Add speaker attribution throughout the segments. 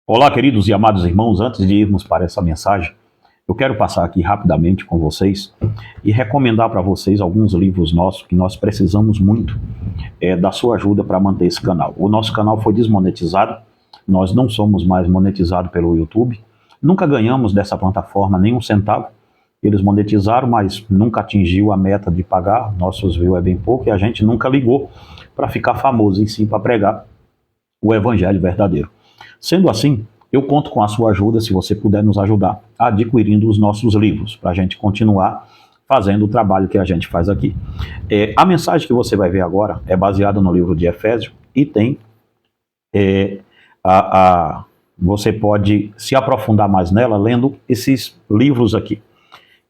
Speaker 1: Olá, queridos e amados irmãos, antes de irmos para essa mensagem, eu quero passar aqui rapidamente com vocês e recomendar para vocês alguns livros nossos que nós precisamos muito da sua ajuda para manter esse canal. O nosso canal foi desmonetizado, nós não somos mais monetizados pelo YouTube, nunca ganhamos dessa plataforma nenhum centavo. Eles monetizaram, mas nunca atingiu a meta de pagar, nossos views é bem pouco e a gente nunca ligou para ficar famoso, e sim para pregar o evangelho verdadeiro. Sendo assim, eu conto com a sua ajuda, se você puder nos ajudar, adquirindo os nossos livros, para a gente continuar fazendo o trabalho que a gente faz aqui. A mensagem que você vai ver agora é baseada no livro de Efésios e tem, você pode se aprofundar mais nela lendo esses livros aqui.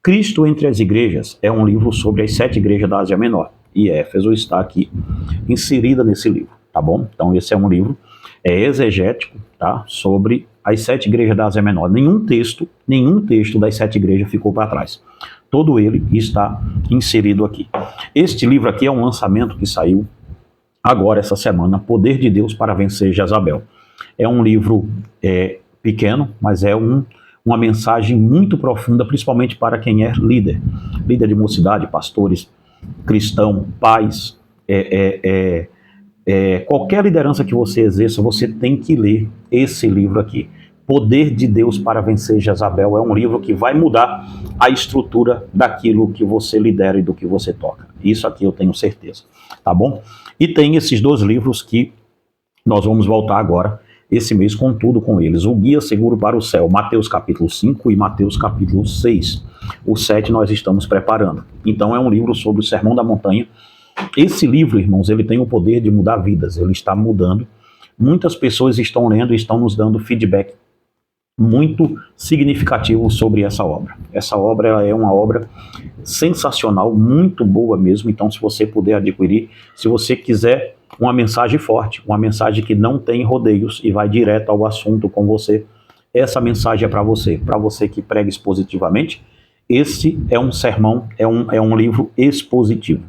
Speaker 1: Cristo entre as Igrejas é um livro sobre as 7 igrejas da Ásia Menor, e Éfeso está aqui inserida nesse livro, tá bom? Então esse é um livro exegético, tá? Sobre as 7 igrejas da Ásia Menor. Nenhum texto das 7 igrejas ficou para trás. Todo ele está inserido aqui. Este livro aqui é um lançamento que saiu agora essa semana, Poder de Deus para Vencer Jezabel. É um livro pequeno, mas é uma mensagem muito profunda, principalmente para quem é líder de mocidade, pastores, cristão, pais, qualquer liderança que você exerça, você tem que ler esse livro aqui. Poder de Deus para Vencer Jezabel é um livro que vai mudar a estrutura daquilo que você lidera e do que você toca. Isso aqui eu tenho certeza, tá bom? E tem esses 2 livros que nós vamos voltar agora, esse mês, com tudo com eles. O Guia Seguro para o Céu, Mateus capítulo 5 e Mateus capítulo 6. O 7 nós estamos preparando. Então é um livro sobre o Sermão da Montanha. Esse livro, irmãos, ele tem o poder de mudar vidas, ele está mudando. Muitas pessoas estão lendo e estão nos dando feedback muito significativo sobre essa obra. Essa obra ela é uma obra sensacional, muito boa mesmo. Então, se você puder adquirir, se você quiser uma mensagem forte, uma mensagem que não tem rodeios e vai direto ao assunto com você, essa mensagem é para você que prega expositivamente. Esse é um sermão, é um livro expositivo.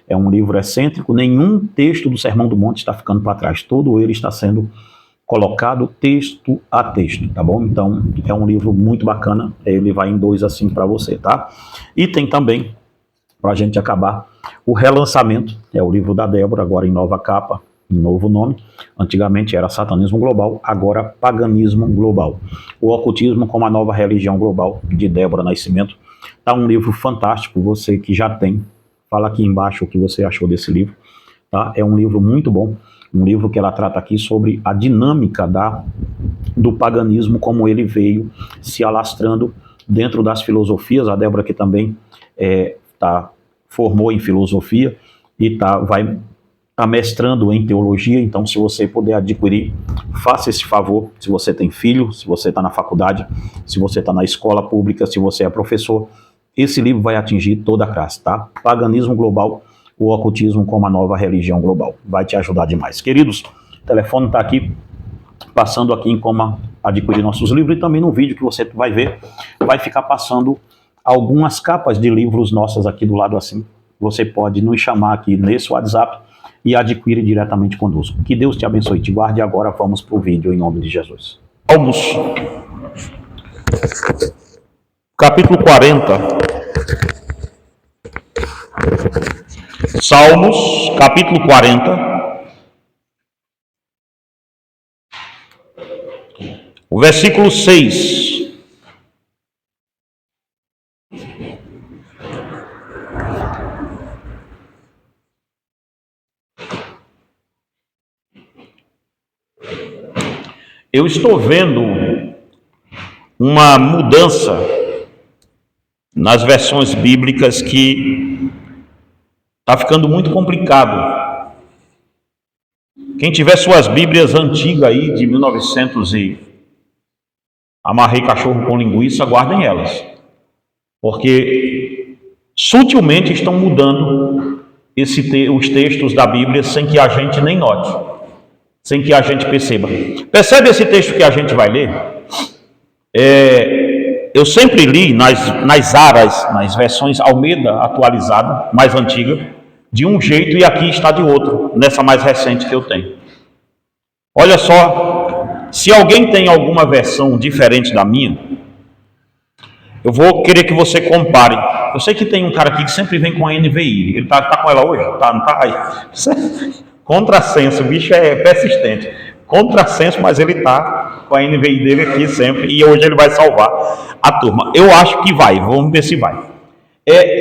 Speaker 1: É um livro excêntrico, nenhum texto do Sermão do Monte está ficando para trás, todo ele está sendo colocado texto a texto, tá bom? Então, é um livro muito bacana, ele vai em 2 assim para você, tá? E tem também, para a gente acabar, o relançamento, é o livro da Débora, agora em nova capa, em novo nome. Antigamente era Satanismo Global, agora Paganismo Global. O Ocultismo como a Nova Religião Global, de Débora Nascimento. Tá um livro fantástico, você que já tem, fala aqui embaixo o que você achou desse livro, tá? É um livro muito bom, um livro que ela trata aqui sobre a dinâmica do paganismo, como ele veio se alastrando dentro das filosofias. A Débora que também formou em filosofia e vai mestrando em teologia. Então, se você puder adquirir, faça esse favor. Se você tem filho, se você está na faculdade, se você está na escola pública, se você é professor, esse livro vai atingir toda a classe, tá? Paganismo Global, o Ocultismo como a Nova Religião Global. Vai te ajudar demais. Queridos, o telefone está aqui, passando aqui em como adquirir nossos livros, e também no vídeo que você vai ver, vai ficar passando algumas capas de livros nossas aqui do lado assim. Você pode nos chamar aqui nesse WhatsApp e adquirir diretamente conosco. Que Deus te abençoe e te guarde. Agora vamos para o vídeo em nome de Jesus. Salmos, capítulo 40. Salmos, capítulo 40. O versículo 6. Eu estou vendo uma mudança nas versões bíblicas que está ficando muito complicado. Quem tiver suas Bíblias antigas aí, de 1900 e amarrei cachorro com linguiça, guardem elas. Porque sutilmente estão mudando os textos da Bíblia sem que a gente nem note, sem que a gente perceba. Percebe esse texto que a gente vai ler? Eu sempre li nas aras, nas versões Almeida atualizada, mais antiga, de um jeito, e aqui está de outro, nessa mais recente que eu tenho. Olha só Se alguém tem alguma versão diferente da minha, eu vou querer que você compare. Eu sei que tem um cara aqui que sempre vem com a NVI. Ele tá com ela hoje? Tá, não tá aí? Contrassenso, o bicho é persistente. Contrassenso, mas ele tá com a NVI dele aqui sempre. E hoje ele vai salvar a turma. Eu acho que vai, vamos ver se vai.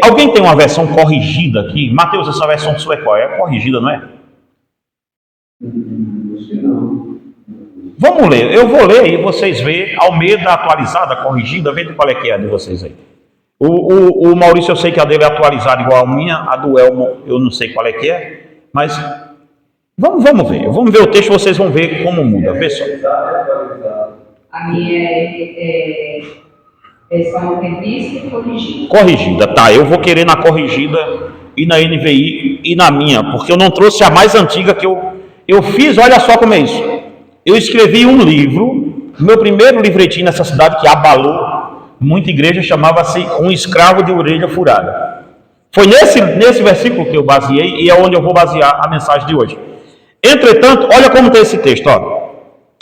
Speaker 1: Alguém tem uma versão corrigida aqui? Mateus, essa versão sua é qual? É corrigida, não é? Vamos ler, eu vou ler aí, vocês veem, Almeida atualizada, corrigida, vê qual é que é a de vocês aí. O Maurício, eu sei que a dele é atualizada igual a minha, a do Elmo, eu não sei qual é que é, mas vamos ver o texto, vocês vão ver como muda, vê só.
Speaker 2: A minha é versão revista e corrigida.
Speaker 1: Corrigida, tá, eu vou querer na corrigida e na NVI e na minha, porque eu não trouxe a mais antiga que eu fiz, olha só como é isso. Eu escrevi um livro, meu primeiro livretinho nessa cidade que abalou muita igreja, chamava-se Um Escravo de Orelha Furada. Foi nesse versículo que eu baseei e é onde eu vou basear a mensagem de hoje. Entretanto, olha como está esse texto, ó.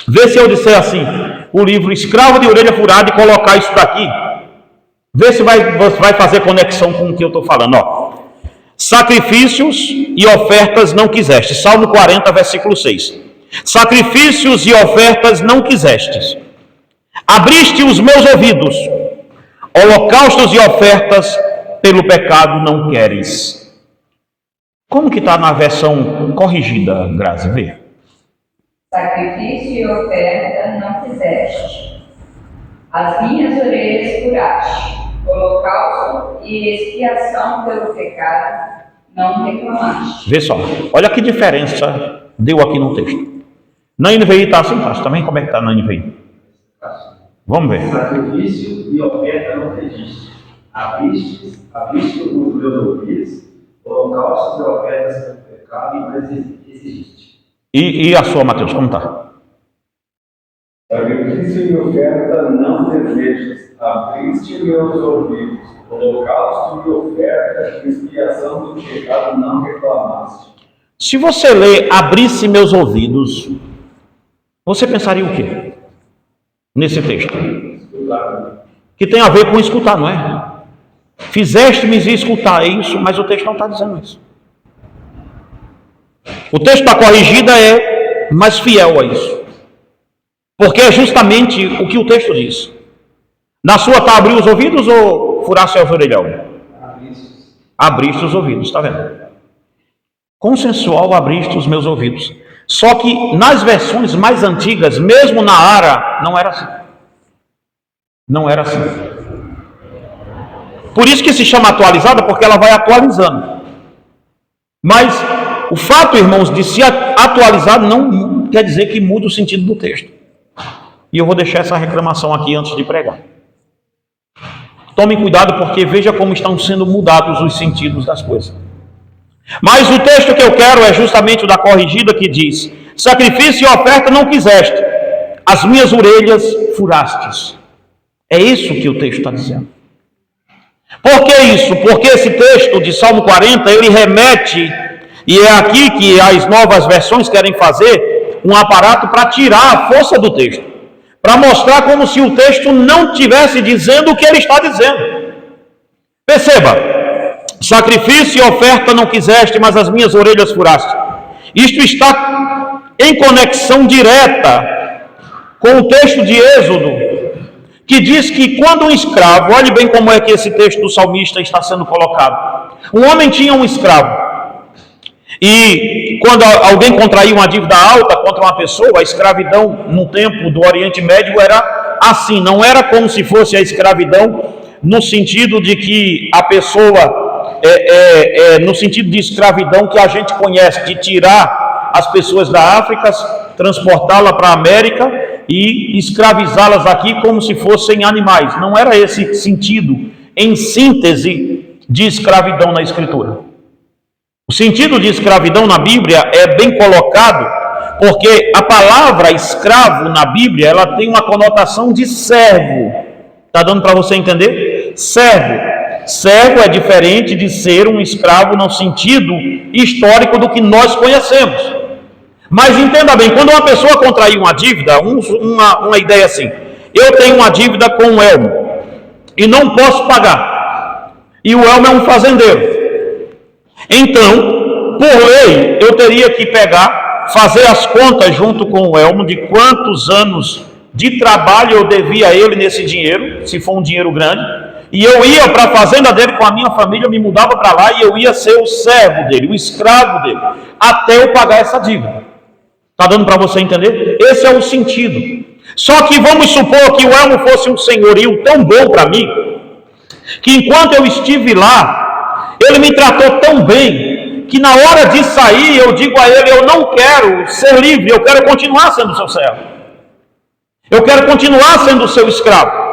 Speaker 1: Vê se eu disser assim, o livro Escravo de Orelha Furada e colocar isso daqui, vê se vai fazer conexão com o que eu estou falando, ó. Sacrifícios e ofertas não quiseste. Salmo 40, versículo 6. Sacrifícios e ofertas não quisestes. Abriste os meus ouvidos. Holocaustos e ofertas pelo pecado não queres. Como que está na versão corrigida, Grazi? Vê.
Speaker 2: Sacrifício e oferta não quiseste. As minhas orelhas furaste. Holocausto e expiação pelo pecado não reclamaste.
Speaker 1: Vê só, olha que diferença deu aqui no texto. Na NVI está assim, tá? Também como é que está na NVI? Vamos ver.
Speaker 3: Sacrifício e oferta não pediste. Abriste os meus ouvidos, holocaustos e ofertas pelo pecado e mais exigiste.
Speaker 1: E a sua, Mateus, como está?
Speaker 3: Sacrifício e oferta não desejas. Abriste meus ouvidos, holocausto e oferta, expiação do pecado não reclamaste.
Speaker 1: Se você ler abrisse meus ouvidos, você pensaria o quê? Nesse texto? Que tem a ver com escutar, não é? Fizeste-me escutar, é isso, mas o texto não está dizendo isso. O texto da corrigida é mais fiel a isso. Porque é justamente o que o texto diz. Na sua está abrir os ouvidos ou furasse os orelhão? Abriste os ouvidos, está vendo? Consensual abriste os meus ouvidos. Só que nas versões mais antigas, mesmo na ARA, não era assim. Não era assim. Por isso que se chama atualizada, porque ela vai atualizando. Mas o fato, irmãos, de se atualizar não quer dizer que muda o sentido do texto. E eu vou deixar essa reclamação aqui antes de pregar. Tome cuidado, porque veja como estão sendo mudados os sentidos das coisas. Mas o texto que eu quero é justamente o da corrigida, que diz: sacrifício e oferta não quiseste, as minhas orelhas furastes. É isso que o texto está dizendo. Por que isso? Porque esse texto de Salmo 40, ele remete, e é aqui que as novas versões querem fazer um aparato para tirar a força do texto, para mostrar como se o texto não estivesse dizendo o que ele está dizendo. Perceba, sacrifício e oferta não quiseste, mas as minhas orelhas furaste. Isto está em conexão direta com o texto de Êxodo, que diz que quando um escravo, olhe bem como é que esse texto do salmista está sendo colocado. Um homem tinha um escravo, e quando alguém contraía uma dívida alta contra uma pessoa, a escravidão no tempo do Oriente Médio era assim, não era como se fosse a escravidão no sentido de que a pessoa, no sentido de escravidão que a gente conhece, de tirar as pessoas da África, transportá-la para a América e escravizá-las aqui como se fossem animais. Não era esse sentido, em síntese, de escravidão na Escritura. O sentido de escravidão na Bíblia é bem colocado, porque a palavra escravo na Bíblia, ela tem uma conotação de servo. Está dando para você entender? Servo. Servo é diferente de ser um escravo no sentido histórico do que nós conhecemos. Mas entenda bem, quando uma pessoa contrair uma dívida, uma ideia assim, eu tenho uma dívida com o Elmo e não posso pagar, e o Elmo é um fazendeiro, então, por lei, eu teria que fazer as contas junto com o Elmo de quantos anos de trabalho eu devia a ele nesse dinheiro, se for um dinheiro grande, e eu ia para a fazenda dele com a minha família, me mudava para lá e eu ia ser o servo dele, o escravo dele, até eu pagar essa dívida. Está dando para você entender? Esse é o sentido. Só que vamos supor que o Elmo fosse um senhorio tão bom para mim, que enquanto eu estive lá, ele me tratou tão bem, que na hora de sair eu digo a ele, eu não quero ser livre, eu quero continuar sendo seu servo. Eu quero continuar sendo seu escravo.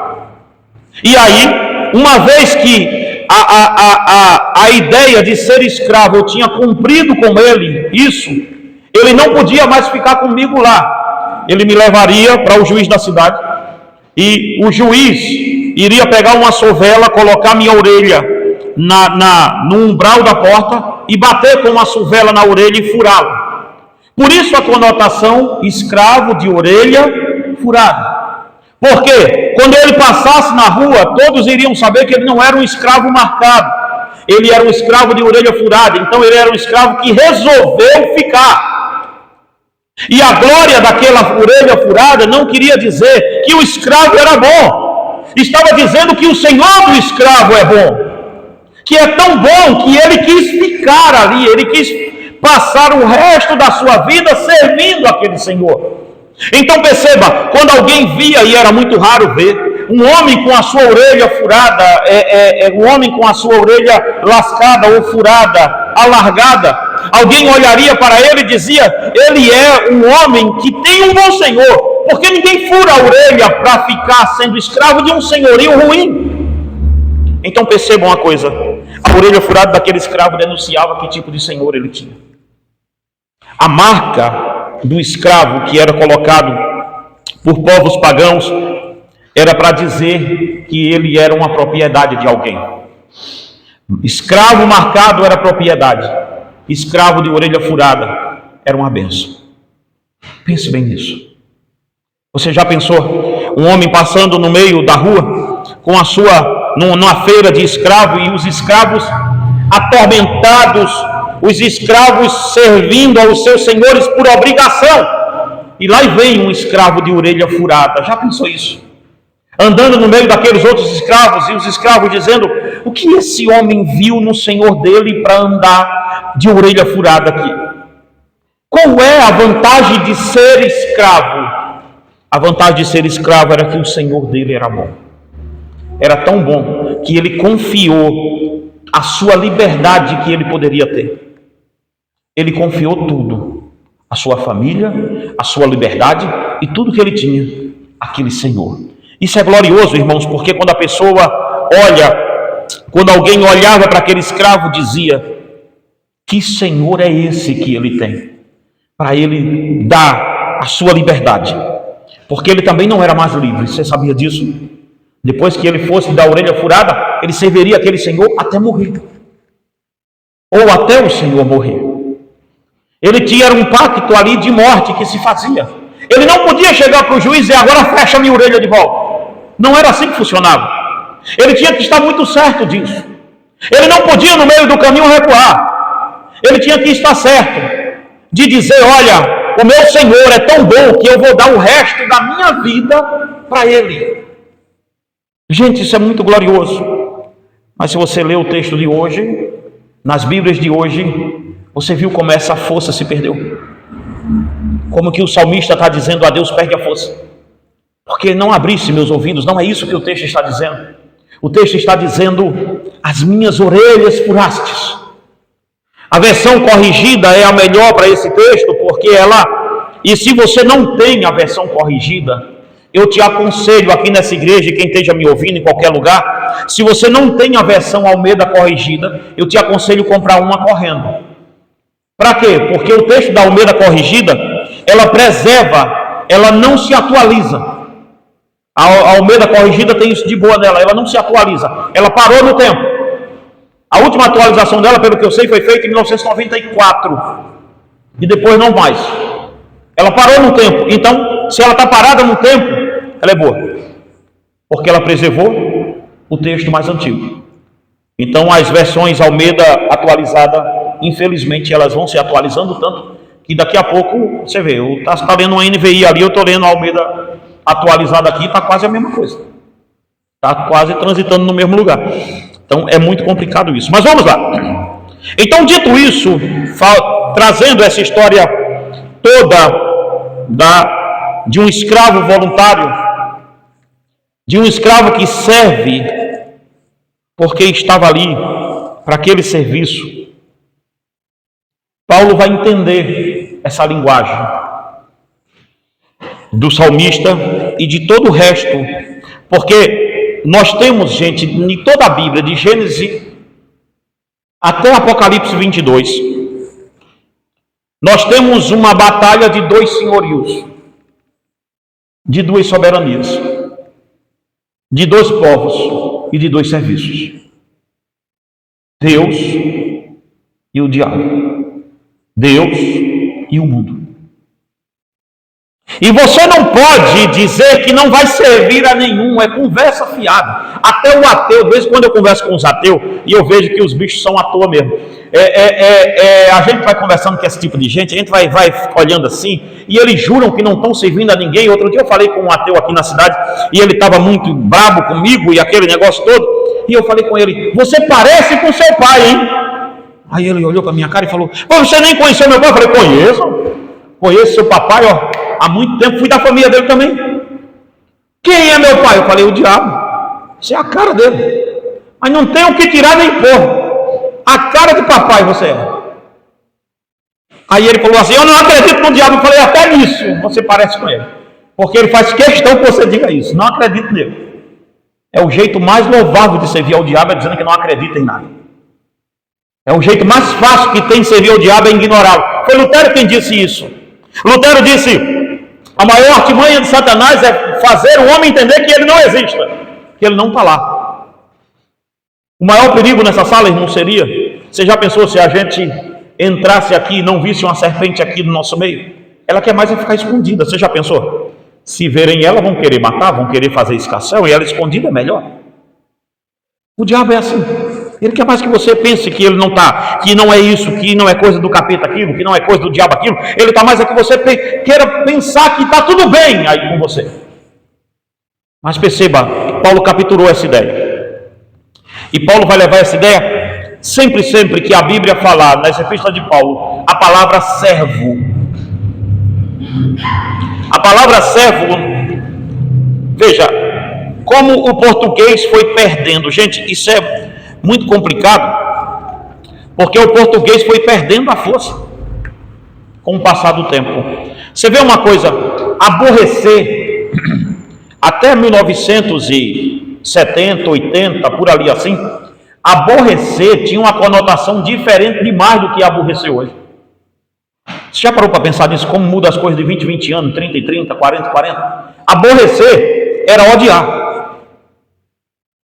Speaker 1: E aí, uma vez que a ideia de ser escravo eu tinha cumprido com ele, ele não podia mais ficar comigo lá. Ele me levaria para o juiz da cidade e o juiz iria pegar uma sovela, colocar minha orelha no umbral da porta e bater com uma sovela na orelha e furá-la. Por isso a conotação escravo de orelha furada. Porque quando ele passasse na rua, todos iriam saber que ele não era um escravo marcado. Ele era um escravo de orelha furada. Então ele era um escravo que resolveu ficar. E a glória daquela orelha furada não queria dizer que o escravo era bom. Estava dizendo que o senhor do escravo é bom. Que é tão bom que ele quis ficar ali. Ele quis passar o resto da sua vida servindo aquele senhor. Então perceba, quando alguém via, e era muito raro ver, um homem com a sua orelha furada, um homem com a sua orelha lascada ou furada, alargada, alguém olharia para ele e dizia, ele é um homem que tem um bom senhor, porque ninguém fura a orelha para ficar sendo escravo de um senhorio ruim. Então percebam uma coisa, a orelha furada daquele escravo denunciava que tipo de senhor ele tinha. A marca do escravo que era colocado por povos pagãos era para dizer que ele era uma propriedade de alguém. Escravo marcado era propriedade, escravo de orelha furada era uma bênção. Pense bem nisso. Você já pensou um homem passando no meio da rua com numa feira de escravo e os escravos atormentados, os escravos servindo aos seus senhores por obrigação, e lá vem um escravo de orelha furada? Já pensou isso? Andando no meio daqueles outros escravos, e os escravos dizendo, o que esse homem viu no senhor dele para andar de orelha furada aqui? Qual é a vantagem de ser escravo? A vantagem de ser escravo era que o senhor dele era bom. Era tão bom que ele confiou a sua liberdade que ele poderia ter. Ele confiou tudo, a sua família, a sua liberdade e tudo que ele tinha, aquele senhor. Isso é glorioso, irmãos, porque quando alguém olhava para aquele escravo, dizia, que senhor é esse que ele tem? Para ele dar a sua liberdade. Porque ele também não era mais livre, você sabia disso? Depois que ele fosse da orelha furada, ele serviria aquele senhor até morrer. Ou até o senhor morrer. Ele tinha um pacto ali de morte que se fazia. Ele não podia chegar para o juiz e dizer, agora fecha minha orelha de volta. Não era assim que funcionava. Ele tinha que estar muito certo disso. Ele não podia no meio do caminho recuar. Ele tinha que estar certo de dizer, olha, o meu senhor é tão bom que eu vou dar o resto da minha vida para ele. Gente, isso é muito glorioso. Mas se você ler o texto de hoje, nas Bíblias de hoje, você viu como essa força se perdeu? Como que o salmista está dizendo a Deus, perde a força. Porque não abrisse meus ouvidos, não é isso que o texto está dizendo. O texto está dizendo, as minhas orelhas furastes. A versão corrigida é a melhor para esse texto, porque e se você não tem a versão corrigida, eu te aconselho aqui nessa igreja, quem esteja me ouvindo em qualquer lugar, se você não tem a versão Almeida corrigida, eu te aconselho comprar uma correndo. Para quê? Porque o texto da Almeida corrigida, ela preserva, ela não se atualiza. A Almeida corrigida tem isso de boa nela, ela não se atualiza, ela parou no tempo. A última atualização dela, pelo que eu sei, foi feita em 1994 e depois não mais. Ela parou no tempo. Então, se ela está parada no tempo, ela é boa. Porque ela preservou o texto mais antigo. Então, as versões Almeida atualizada, infelizmente, elas vão se atualizando tanto que daqui a pouco, você vê, eu está lendo uma NVI ali, eu estou lendo a Almeida atualizada aqui, está quase a mesma coisa. Está quase transitando no mesmo lugar. Então, é muito complicado isso. Mas vamos lá. Então, dito isso, trazendo essa história toda de um escravo voluntário, de um escravo que serve porque estava ali para aquele serviço, Paulo vai entender essa linguagem do salmista e de todo o resto, porque nós temos, gente, em toda a Bíblia, de Gênesis até Apocalipse 22, nós temos uma batalha de dois senhorios, de duas soberanias, de dois povos e de dois serviços: Deus e o diabo, Deus e o mundo. E você não pode dizer que não vai servir a nenhum, é conversa fiada. Até o ateu, de vez em quando eu converso com os ateus e eu vejo que os bichos são à toa mesmo. A gente vai conversando com esse tipo de gente, a gente vai olhando assim, e eles juram que não estão servindo a ninguém. Outro dia eu falei com um ateu aqui na cidade, e ele estava muito brabo comigo, e aquele negócio todo, e eu falei com ele: você parece com seu pai, hein? Aí ele olhou para a minha cara e falou: você nem conheceu meu pai? Eu falei: conheço seu papai, ó, há muito tempo, fui da família dele também. Quem é meu pai? Eu falei: o diabo. Você é a cara dele, mas não tem o que tirar nem pôr. A cara de papai você é. Aí ele falou assim: eu não acredito no diabo. Eu falei: até nisso você parece com ele, porque ele faz questão que você diga isso. Não acredito nele. É o jeito mais louvável de servir ao diabo, é dizendo que não acredita em nada. É o jeito mais fácil que tem de servir ao diabo, é ignorá-lo. Foi Lutero quem disse isso. Lutero disse: a maior artimanha de Satanás é fazer o homem entender que ele não existe, que ele não está lá. O maior perigo nessa sala, irmão, seria: você já pensou se a gente entrasse aqui e não visse uma serpente aqui no nosso meio? Ela quer mais é ficar escondida. Você já pensou? Se verem ela, vão querer matar, vão querer fazer escarcéu, e ela escondida é melhor. O diabo é assim. Ele quer mais que você pense que ele não está, que não é isso, que não é coisa do capeta aquilo, que não é coisa do diabo aquilo. Ele está mais é que você queira pensar que está tudo bem aí com você. Mas perceba, Paulo capturou essa ideia. E Paulo vai levar essa ideia sempre que a Bíblia falar, nas epístolas de Paulo, a palavra servo. A palavra servo, veja, como o português foi perdendo. Gente, isso é muito complicado, porque o português foi perdendo a força com o passar do tempo. Você vê uma coisa, aborrecer, até 1970, 80, por ali assim, aborrecer tinha uma conotação diferente demais do que aborrecer hoje. Você já parou para pensar nisso? Como muda as coisas de 20 anos, 30 e 30, 40 e 40? Aborrecer era odiar.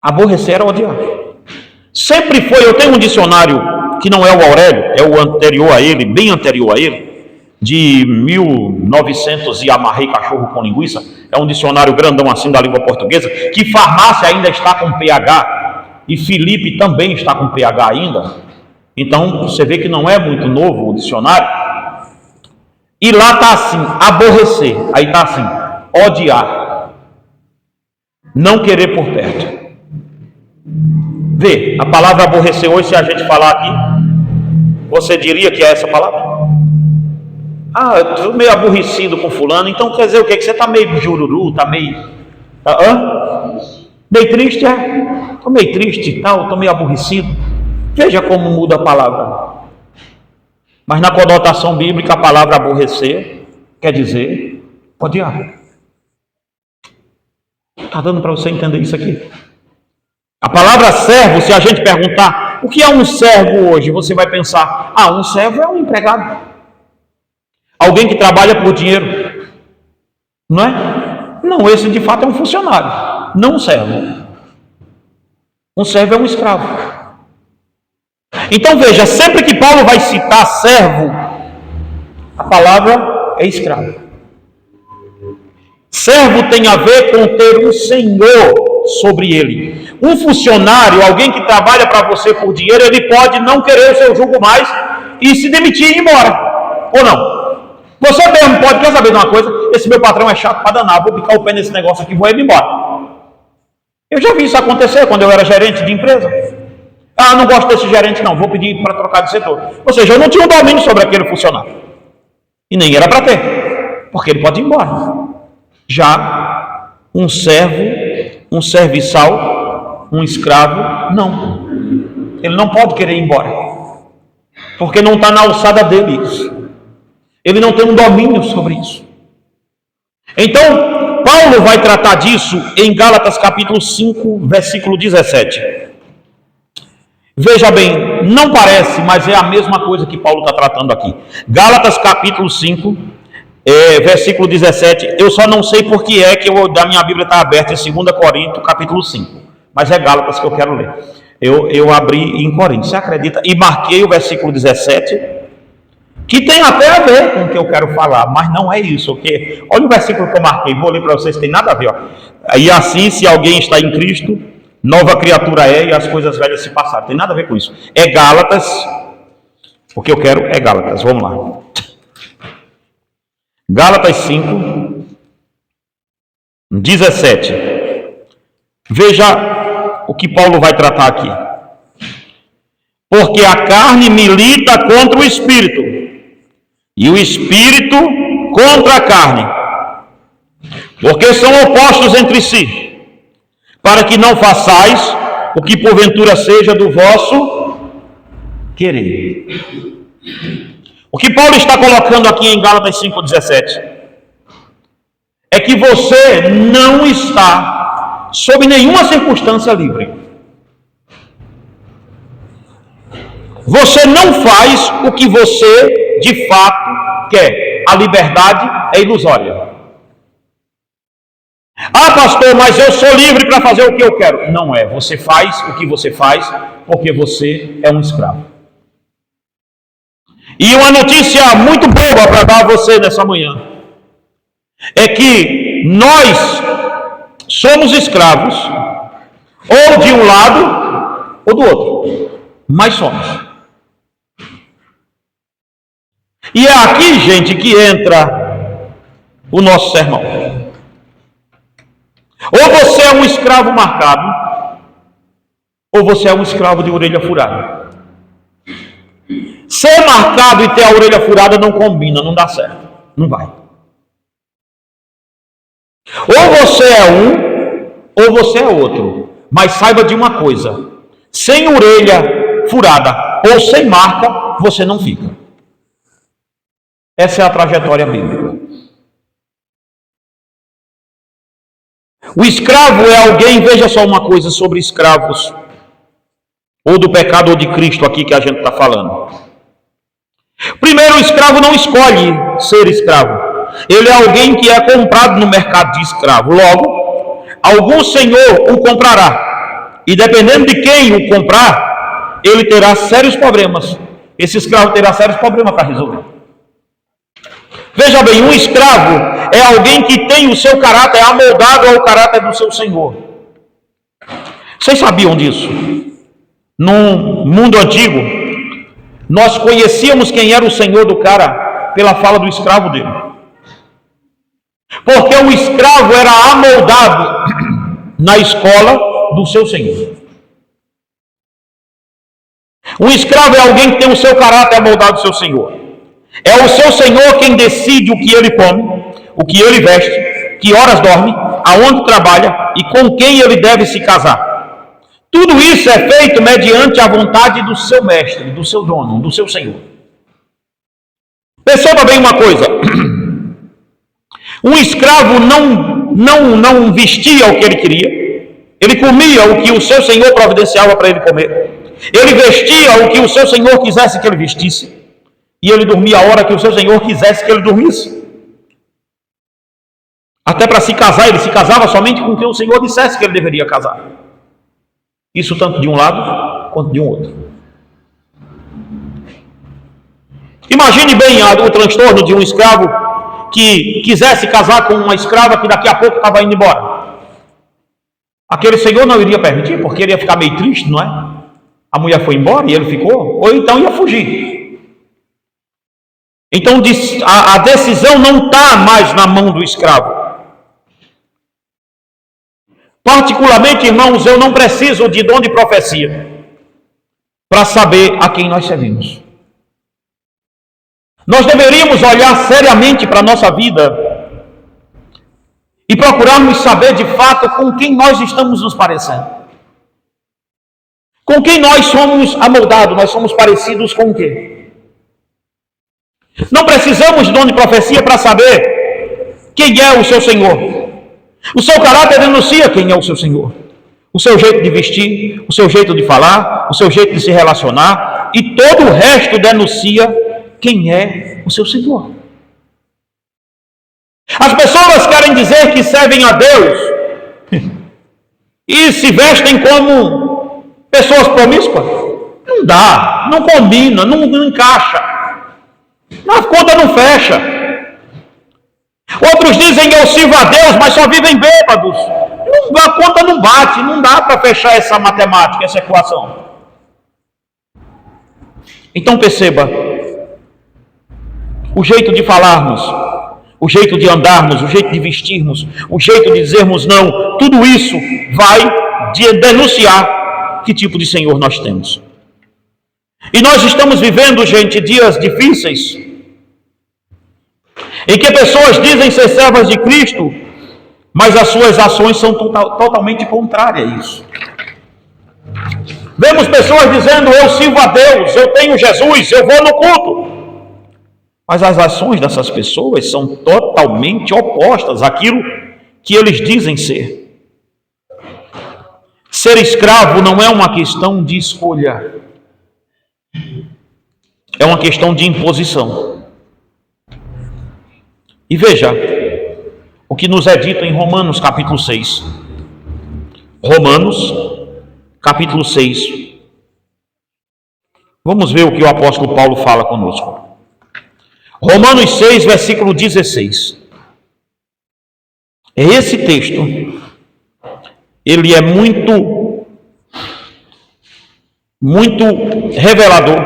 Speaker 1: Aborrecer era odiar. Sempre foi. Eu tenho um dicionário que não é o Aurélio, é o anterior a ele, bem anterior a ele, de 1900 e amarrei cachorro com linguiça. É um dicionário grandão assim da língua portuguesa, que farmácia ainda está com PH, e Felipe também está com PH ainda. Então você vê que não é muito novo o dicionário. E lá está assim, aborrecer. Aí está assim, odiar, não querer por perto. Vê, a palavra aborrecer hoje, se a gente falar aqui, você diria que é essa palavra? Ah, eu estou meio aborrecido com fulano. Então quer dizer o quê? Que você está meio jururu, está meio... Meio triste, é? Estou meio triste e tal, estou meio aborrecido. Veja como muda a palavra. Mas na conotação bíblica, a palavra aborrecer quer dizer odiar. Está dando para você entender isso aqui? A palavra servo, se a gente perguntar o que é um servo hoje, você vai pensar: um servo é um empregado, alguém que trabalha por dinheiro, não é? Não, esse de fato é um funcionário, não um servo. Um servo é um escravo. Então veja, sempre que Paulo vai citar servo, a palavra é escravo. Servo tem a ver com ter um senhor sobre ele. Um funcionário, alguém que trabalha para você por dinheiro, ele pode não querer o seu jugo mais e se demitir e ir embora. Ou não? Você mesmo pode, quer saber de uma coisa? Esse meu patrão é chato para danar, vou picar o pé nesse negócio aqui, vou ir embora. Eu já vi isso acontecer quando eu era gerente de empresa. Ah, não gosto desse gerente não, vou pedir para trocar de setor. Ou seja, eu não tinha um domínio sobre aquele funcionário. E nem era para ter, porque ele pode ir embora. Já um servo, um serviçal, um escravo, não. Ele não pode querer ir embora, porque não está na alçada dele isso. Ele não tem um domínio sobre isso. Então, Paulo vai tratar disso em Gálatas capítulo 5, versículo 17. Veja bem, não parece, mas é a mesma coisa que Paulo está tratando aqui. Gálatas capítulo 5, versículo 17. Eu só não sei por que é que da minha Bíblia está aberta em 2 Coríntios capítulo 5. Mas é Gálatas que eu quero ler. Eu abri em Coríntios, você acredita? E marquei o versículo 17, que tem até a ver com o que eu quero falar, mas não é isso. Okay? Olha o versículo que eu marquei, vou ler para vocês, tem nada a ver. Ó. E assim, se alguém está em Cristo, nova criatura é, e as coisas velhas se passaram. Tem nada a ver com isso. É Gálatas, o que eu quero é Gálatas, vamos lá. Gálatas 5, 17. Veja o que Paulo vai tratar aqui. Porque a carne milita contra o espírito, e o espírito contra a carne, porque são opostos entre si, para que não façais o que porventura seja do vosso querer. O que Paulo está colocando aqui em Gálatas 5,17 é que você não está sob nenhuma circunstância livre. Você não faz o que você de fato quer. A liberdade é ilusória. Ah, pastor, mas eu sou livre para fazer o que eu quero. Não é. Você faz o que você faz porque você é um escravo. E uma notícia muito boa para dar a você nessa manhã é que nós somos escravos ou de um lado ou do outro, mas somos. E é aqui, gente, que entra o nosso sermão. Ou você é um escravo marcado, ou você é um escravo de orelha furada. Ser marcado e ter a orelha furada não combina, não dá certo, não vai. Ou você é um, ou você é outro. Mas saiba de uma coisa: sem orelha furada ou sem marca, você não fica. Essa é a trajetória bíblica. O escravo é alguém, veja só uma coisa sobre escravos, ou do pecado ou de Cristo aqui que a gente está falando. Primeiro, o escravo não escolhe ser escravo. Ele é alguém que é comprado no mercado de escravo. Logo, algum senhor o comprará. E dependendo de quem o comprar, ele terá sérios problemas. Esse escravo terá sérios problemas para resolver. Veja bem, um escravo é alguém que tem o seu caráter amoldado ao caráter do seu senhor. Vocês sabiam disso? No mundo antigo, nós conhecíamos quem era o senhor do cara pela fala do escravo dele. Porque o escravo era amoldado na escola do seu senhor. Um escravo é alguém que tem o seu caráter amoldado do seu senhor. É o seu senhor quem decide o que ele come, o que ele veste, que horas dorme, aonde trabalha e com quem ele deve se casar. Tudo isso é feito mediante a vontade do seu mestre, do seu dono, do seu senhor. Perceba bem uma coisa: um escravo não vestia o que ele queria, ele comia o que o seu senhor providenciava para ele comer, ele vestia o que o seu senhor quisesse que ele vestisse, e ele dormia a hora que o seu senhor quisesse que ele dormisse. Até para se casar, ele se casava somente com quem o senhor dissesse que ele deveria casar. Isso tanto de um lado quanto de um outro. Imagine bem o transtorno de um escravo que quisesse casar com uma escrava que daqui a pouco estava indo embora? Aquele senhor não iria permitir, porque ele ia ficar meio triste, não é? A mulher foi embora e ele ficou, ou então ia fugir. Então a decisão não está mais na mão do escravo. Particularmente, irmãos, eu não preciso de dom de profecia para saber a quem nós servimos. Nós deveríamos olhar seriamente para a nossa vida e procurarmos saber de fato com quem nós estamos nos parecendo. Com quem nós somos amoldados, nós somos parecidos com o quê? Não precisamos de dom de profecia para saber quem é o seu Senhor. O seu caráter denuncia quem é o seu Senhor. O seu jeito de vestir, o seu jeito de falar, o seu jeito de se relacionar, e todo o resto denuncia quem é o seu Senhor. As pessoas querem dizer que servem a Deus e se vestem como pessoas promíscuas. Não dá, não combina, não encaixa. A conta não fecha. Outros dizem que eu sirvo a Deus, mas só vivem bêbados. A conta não bate, não dá para fechar essa matemática, essa equação. Então perceba, o jeito de falarmos, o jeito de andarmos, o jeito de vestirmos, o jeito de dizermos não, tudo isso vai denunciar que tipo de Senhor nós temos. E nós estamos vivendo, gente, dias difíceis, em que pessoas dizem ser servas de Cristo, mas as suas ações são totalmente contrárias a isso. Vemos pessoas dizendo, eu sirvo a Deus, eu tenho Jesus, eu vou no culto. Mas as ações dessas pessoas são totalmente opostas àquilo que eles dizem ser. Ser escravo não é uma questão de escolha, é uma questão de imposição. E veja o que nos é dito em Romanos capítulo 6. Romanos capítulo 6. Vamos ver o que o apóstolo Paulo fala conosco. Romanos 6, versículo 16. Esse texto, ele é muito revelador,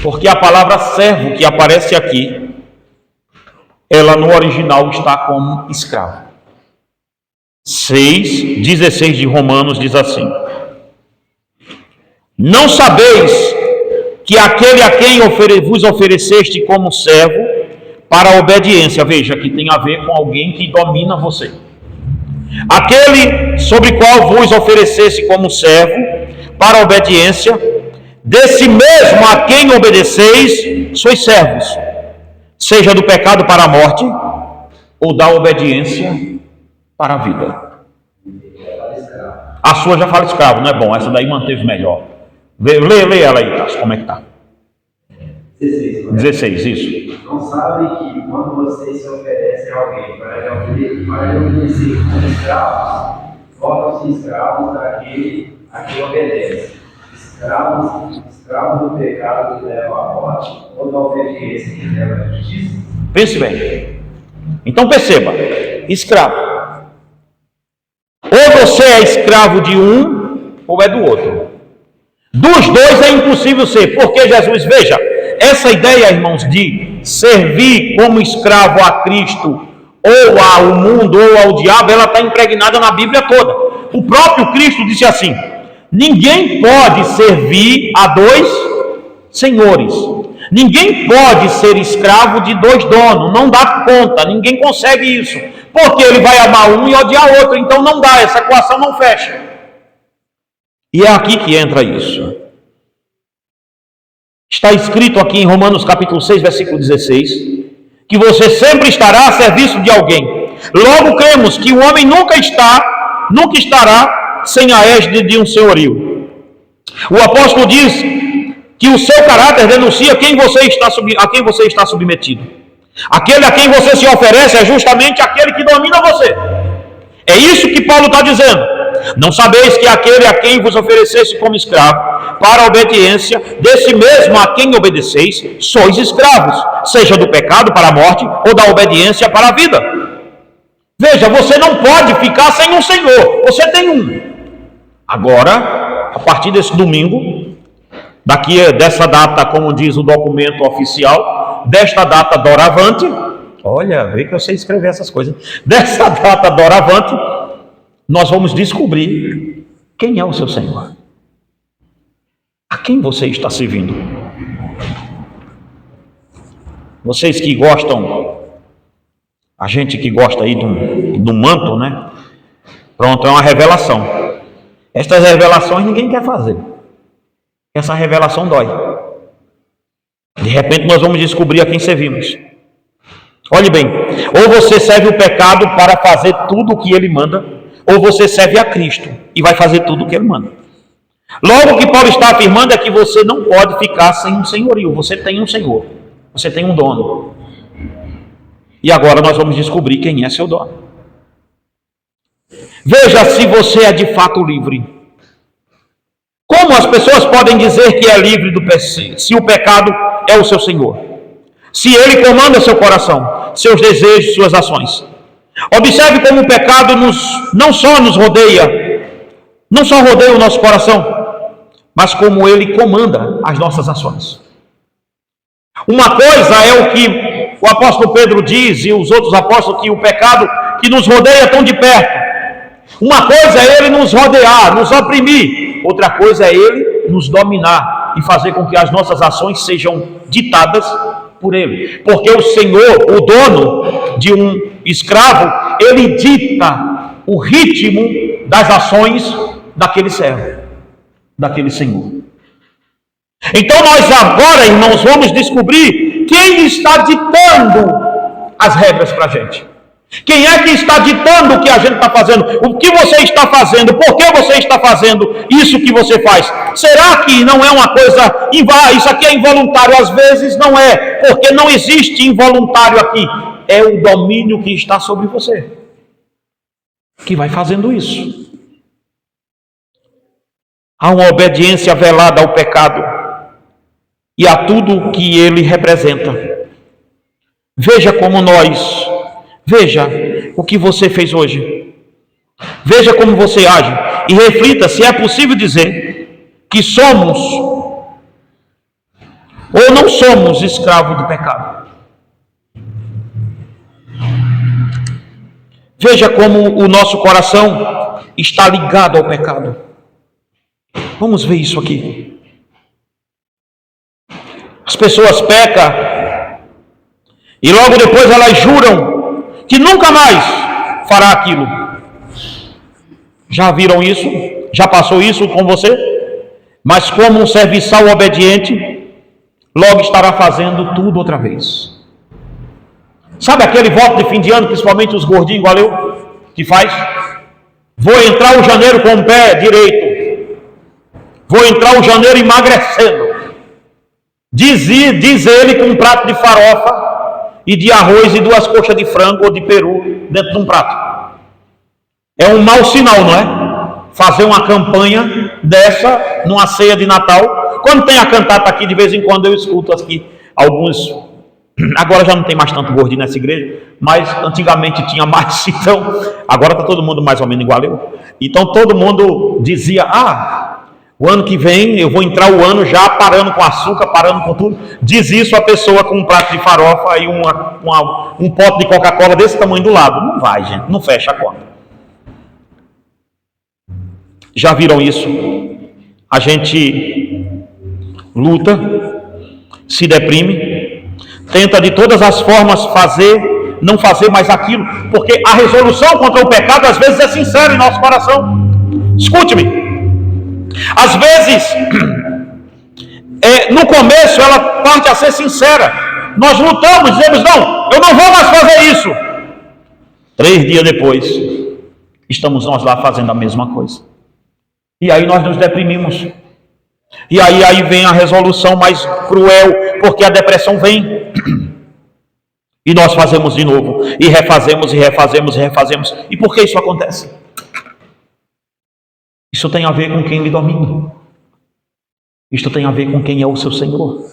Speaker 1: porque a palavra servo que aparece aqui, ela no original está como escravo. 6:16 de Romanos diz assim: não sabeis que aquele a quem vos ofereceste como servo para a obediência, veja que tem a ver com alguém que domina você, aquele sobre qual vos ofereceste como servo para a obediência, desse mesmo a quem obedeceis, sois servos, seja do pecado para a morte, ou da obediência para a vida. A sua já fala escravo, não é bom? Essa daí manteve melhor. Lê ela aí, Cássio, como é que está? 16, isso.
Speaker 3: Não sabe que quando vocês se oferecem a alguém para lhe obedecer como escravos, tornam-se escravos daquele a quem obedece. Escravos do pecado que leva à morte, ou da obediência que leva à justiça?
Speaker 1: Pense bem. Então perceba, escravo. Ou você é escravo de um, ou é do outro. Dos dois é impossível ser, porque Jesus, veja, essa ideia, irmãos, de servir como escravo a Cristo, ou ao mundo, ou ao diabo, ela está impregnada na Bíblia toda. O próprio Cristo disse assim: ninguém pode servir a dois senhores. Ninguém pode ser escravo de dois donos, não dá conta, ninguém consegue isso, porque ele vai amar um e odiar outro, então não dá, essa equação não fecha. E é aqui que entra isso. Está escrito aqui em Romanos capítulo 6, versículo 16, que você sempre estará a serviço de alguém. Logo cremos que o homem nunca estará sem a égide de um senhorio. O apóstolo diz que o seu caráter denuncia a quem você está submetido. Aquele a quem você se oferece é justamente aquele que domina você. É isso que Paulo está dizendo. Não sabeis que aquele a quem vos oferecesse como escravo, para a obediência desse mesmo a quem obedeceis, sois escravos, seja do pecado para a morte ou da obediência para a vida. Veja, você não pode ficar sem um Senhor, você tem um. Agora, a partir desse domingo, dessa data, como diz o documento oficial, desta data doravante, olha, vê que eu sei escrever essas coisas, dessa data doravante, nós vamos descobrir quem é o seu Senhor. A quem você está servindo? Vocês que gostam, a gente que gosta aí do manto, né? Pronto, é uma revelação. Estas revelações ninguém quer fazer. Essa revelação dói. De repente nós vamos descobrir a quem servimos. Olhe bem, ou você serve o pecado para fazer tudo o que ele manda, ou você serve a Cristo e vai fazer tudo o que ele manda. Logo, o que Paulo está afirmando é que você não pode ficar sem um senhorio. Você tem um senhor, você tem um dono. E agora nós vamos descobrir quem é seu dono. Veja se você é de fato livre. Como as pessoas podem dizer que é livre do pecado, se o pecado é o seu senhor? Se ele comanda seu coração, seus desejos, suas ações. Observe como o pecado não só nos rodeia, não só rodeia o nosso coração, mas como ele comanda as nossas ações. Uma coisa é o que o apóstolo Pedro diz e os outros apóstolos, que o pecado que nos rodeia tão de perto. Uma coisa é ele nos rodear, nos oprimir. Outra coisa é ele nos dominar e fazer com que as nossas ações sejam ditadas por ele. Porque o Senhor, o dono de um escravo, ele dita o ritmo das ações daquele servo, daquele Senhor. Então nós agora, irmãos, vamos descobrir quem está ditando as regras para a gente. Quem é que está ditando o que a gente está fazendo? O que você está fazendo? Por que você está fazendo isso que você faz? Será que não é uma coisa... Isso aqui é involuntário? Às vezes não é, porque não existe involuntário aqui. É o domínio que está sobre você que vai fazendo isso. Há uma obediência velada ao pecado e a tudo que ele representa. Veja como veja o que você fez hoje. Veja como você age e reflita se é possível dizer que somos ou não somos escravos do pecado. Veja como o nosso coração está ligado ao pecado. Vamos ver isso aqui. As pessoas pecam e logo depois elas juram que nunca mais fará aquilo. Já viram isso? Já passou isso com você? Mas como um serviçal obediente, logo estará fazendo tudo outra vez. Sabe aquele voto de fim de ano, principalmente os gordinhos igual eu, que faz? Vou entrar o janeiro com o pé direito. Vou entrar o janeiro emagrecendo. Diz ele com um prato de farofa e de arroz e 2 coxas de frango ou de peru dentro de um prato. É um mau sinal, não é? Fazer uma campanha dessa numa ceia de Natal. Quando tem a cantata aqui, de vez em quando eu escuto aqui alguns. Agora já não tem mais tanto gordinho nessa igreja, mas antigamente tinha mais. Então, agora está todo mundo mais ou menos igual eu. Então todo mundo dizia: o ano que vem eu vou entrar o ano já parando com açúcar, parando com tudo. Diz isso a pessoa com um prato de farofa e um pote de Coca-Cola desse tamanho do lado. Não vai, gente, não fecha a conta. Já viram isso? A gente luta, se deprime, tenta de todas as formas não fazer mais aquilo, porque a resolução contra o pecado às vezes é sincera em nosso coração. Escute-me. Às vezes, no começo, ela parte a ser sincera. Nós lutamos, dizemos: não, eu não vou mais fazer isso. 3 dias depois, estamos nós lá fazendo a mesma coisa. E aí nós nos deprimimos. E aí vem a resolução mais cruel, porque a depressão vem. E nós fazemos de novo, e refazemos, e refazemos, e refazemos. E por que isso acontece? Isso tem a ver com quem lhe domina. Isto tem a ver com quem é o seu Senhor.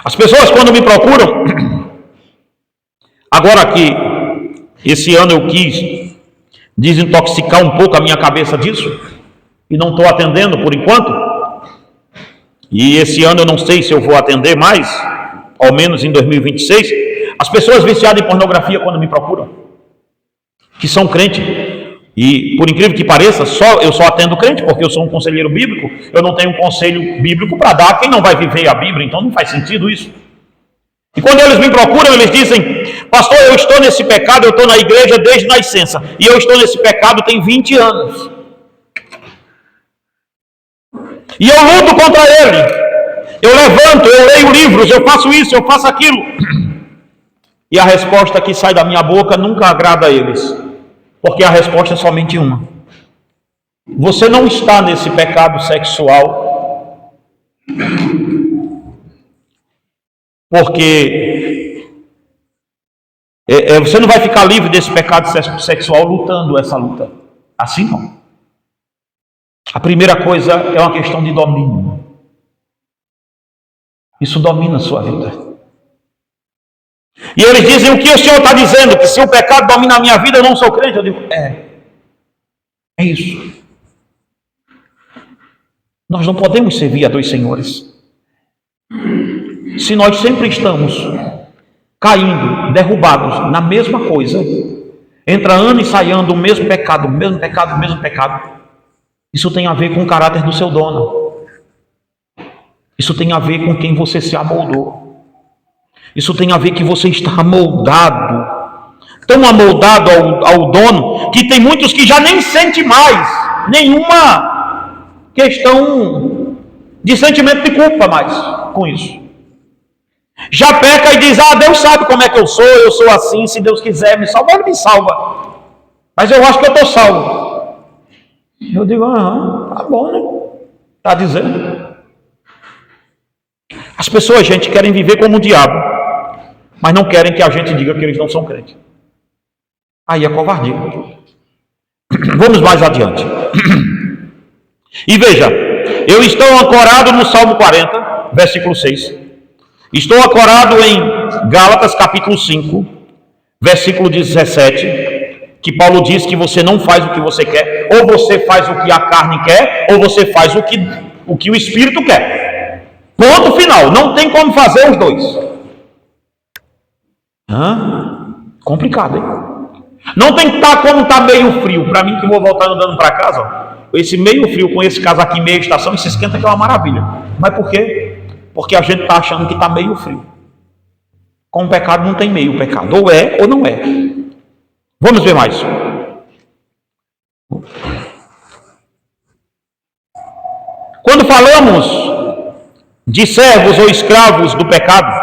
Speaker 1: As pessoas, quando me procuram, agora que esse ano eu quis desintoxicar um pouco a minha cabeça disso, e não estou atendendo por enquanto, e esse ano eu não sei se eu vou atender mais, ao menos em 2026, as pessoas viciadas em pornografia quando me procuram, que são crentes, e por incrível que pareça, eu só atendo crente, porque eu sou um conselheiro bíblico, eu não tenho um conselho bíblico para dar a quem não vai viver a Bíblia, então não faz sentido isso. E quando eles me procuram, eles dizem: pastor, eu estou nesse pecado, eu estou na igreja desde nascença, e eu estou nesse pecado tem 20 anos. E eu luto contra ele, eu levanto, eu leio livros, eu faço isso, eu faço aquilo. E a resposta que sai da minha boca nunca agrada a eles, porque a resposta é somente uma: você não está nesse pecado sexual porque você não vai ficar livre desse pecado sexual lutando essa luta. Assim não. A primeira coisa é uma questão de domínio. Isso domina a sua vida. E eles dizem: o que o Senhor está dizendo? Que se o pecado domina a minha vida, eu não sou crente? Eu digo: é isso. Nós não podemos servir a dois senhores. Se nós sempre estamos caindo, derrubados na mesma coisa, entra ano e sai ano, o mesmo pecado, isso tem a ver com o caráter do seu dono. Isso tem a ver com quem você se amoldou. Isso tem a ver que você está amoldado, tão amoldado ao dono, que tem muitos que já nem sente mais nenhuma questão de sentimento de culpa mais com isso. Já peca e diz: Deus sabe como é que eu sou assim, se Deus quiser me salvar, Ele me salva. Mas eu acho que eu estou salvo. Eu digo: tá bom, né? Está dizendo. As pessoas, gente, querem viver como o diabo, mas não querem que a gente diga que eles não são crentes. Aí é covardia. Vamos mais adiante. E veja, eu estou ancorado no Salmo 40, versículo 6. Estou ancorado em Gálatas capítulo 5, versículo 17, que Paulo diz que você não faz o que você quer, ou você faz o que a carne quer, ou você faz o que o Espírito quer. Ponto final, não tem como fazer os dois. Complicado, hein? Não tem que estar como está meio frio. Para mim que vou voltar andando para casa, ó, esse meio frio com esse casaquinho meia estação, e se esquenta que é uma maravilha. Mas por quê? Porque a gente está achando que está meio frio. Com o pecado não tem meio pecado. Ou é ou não é. Vamos ver mais. Quando falamos de servos ou escravos do pecado,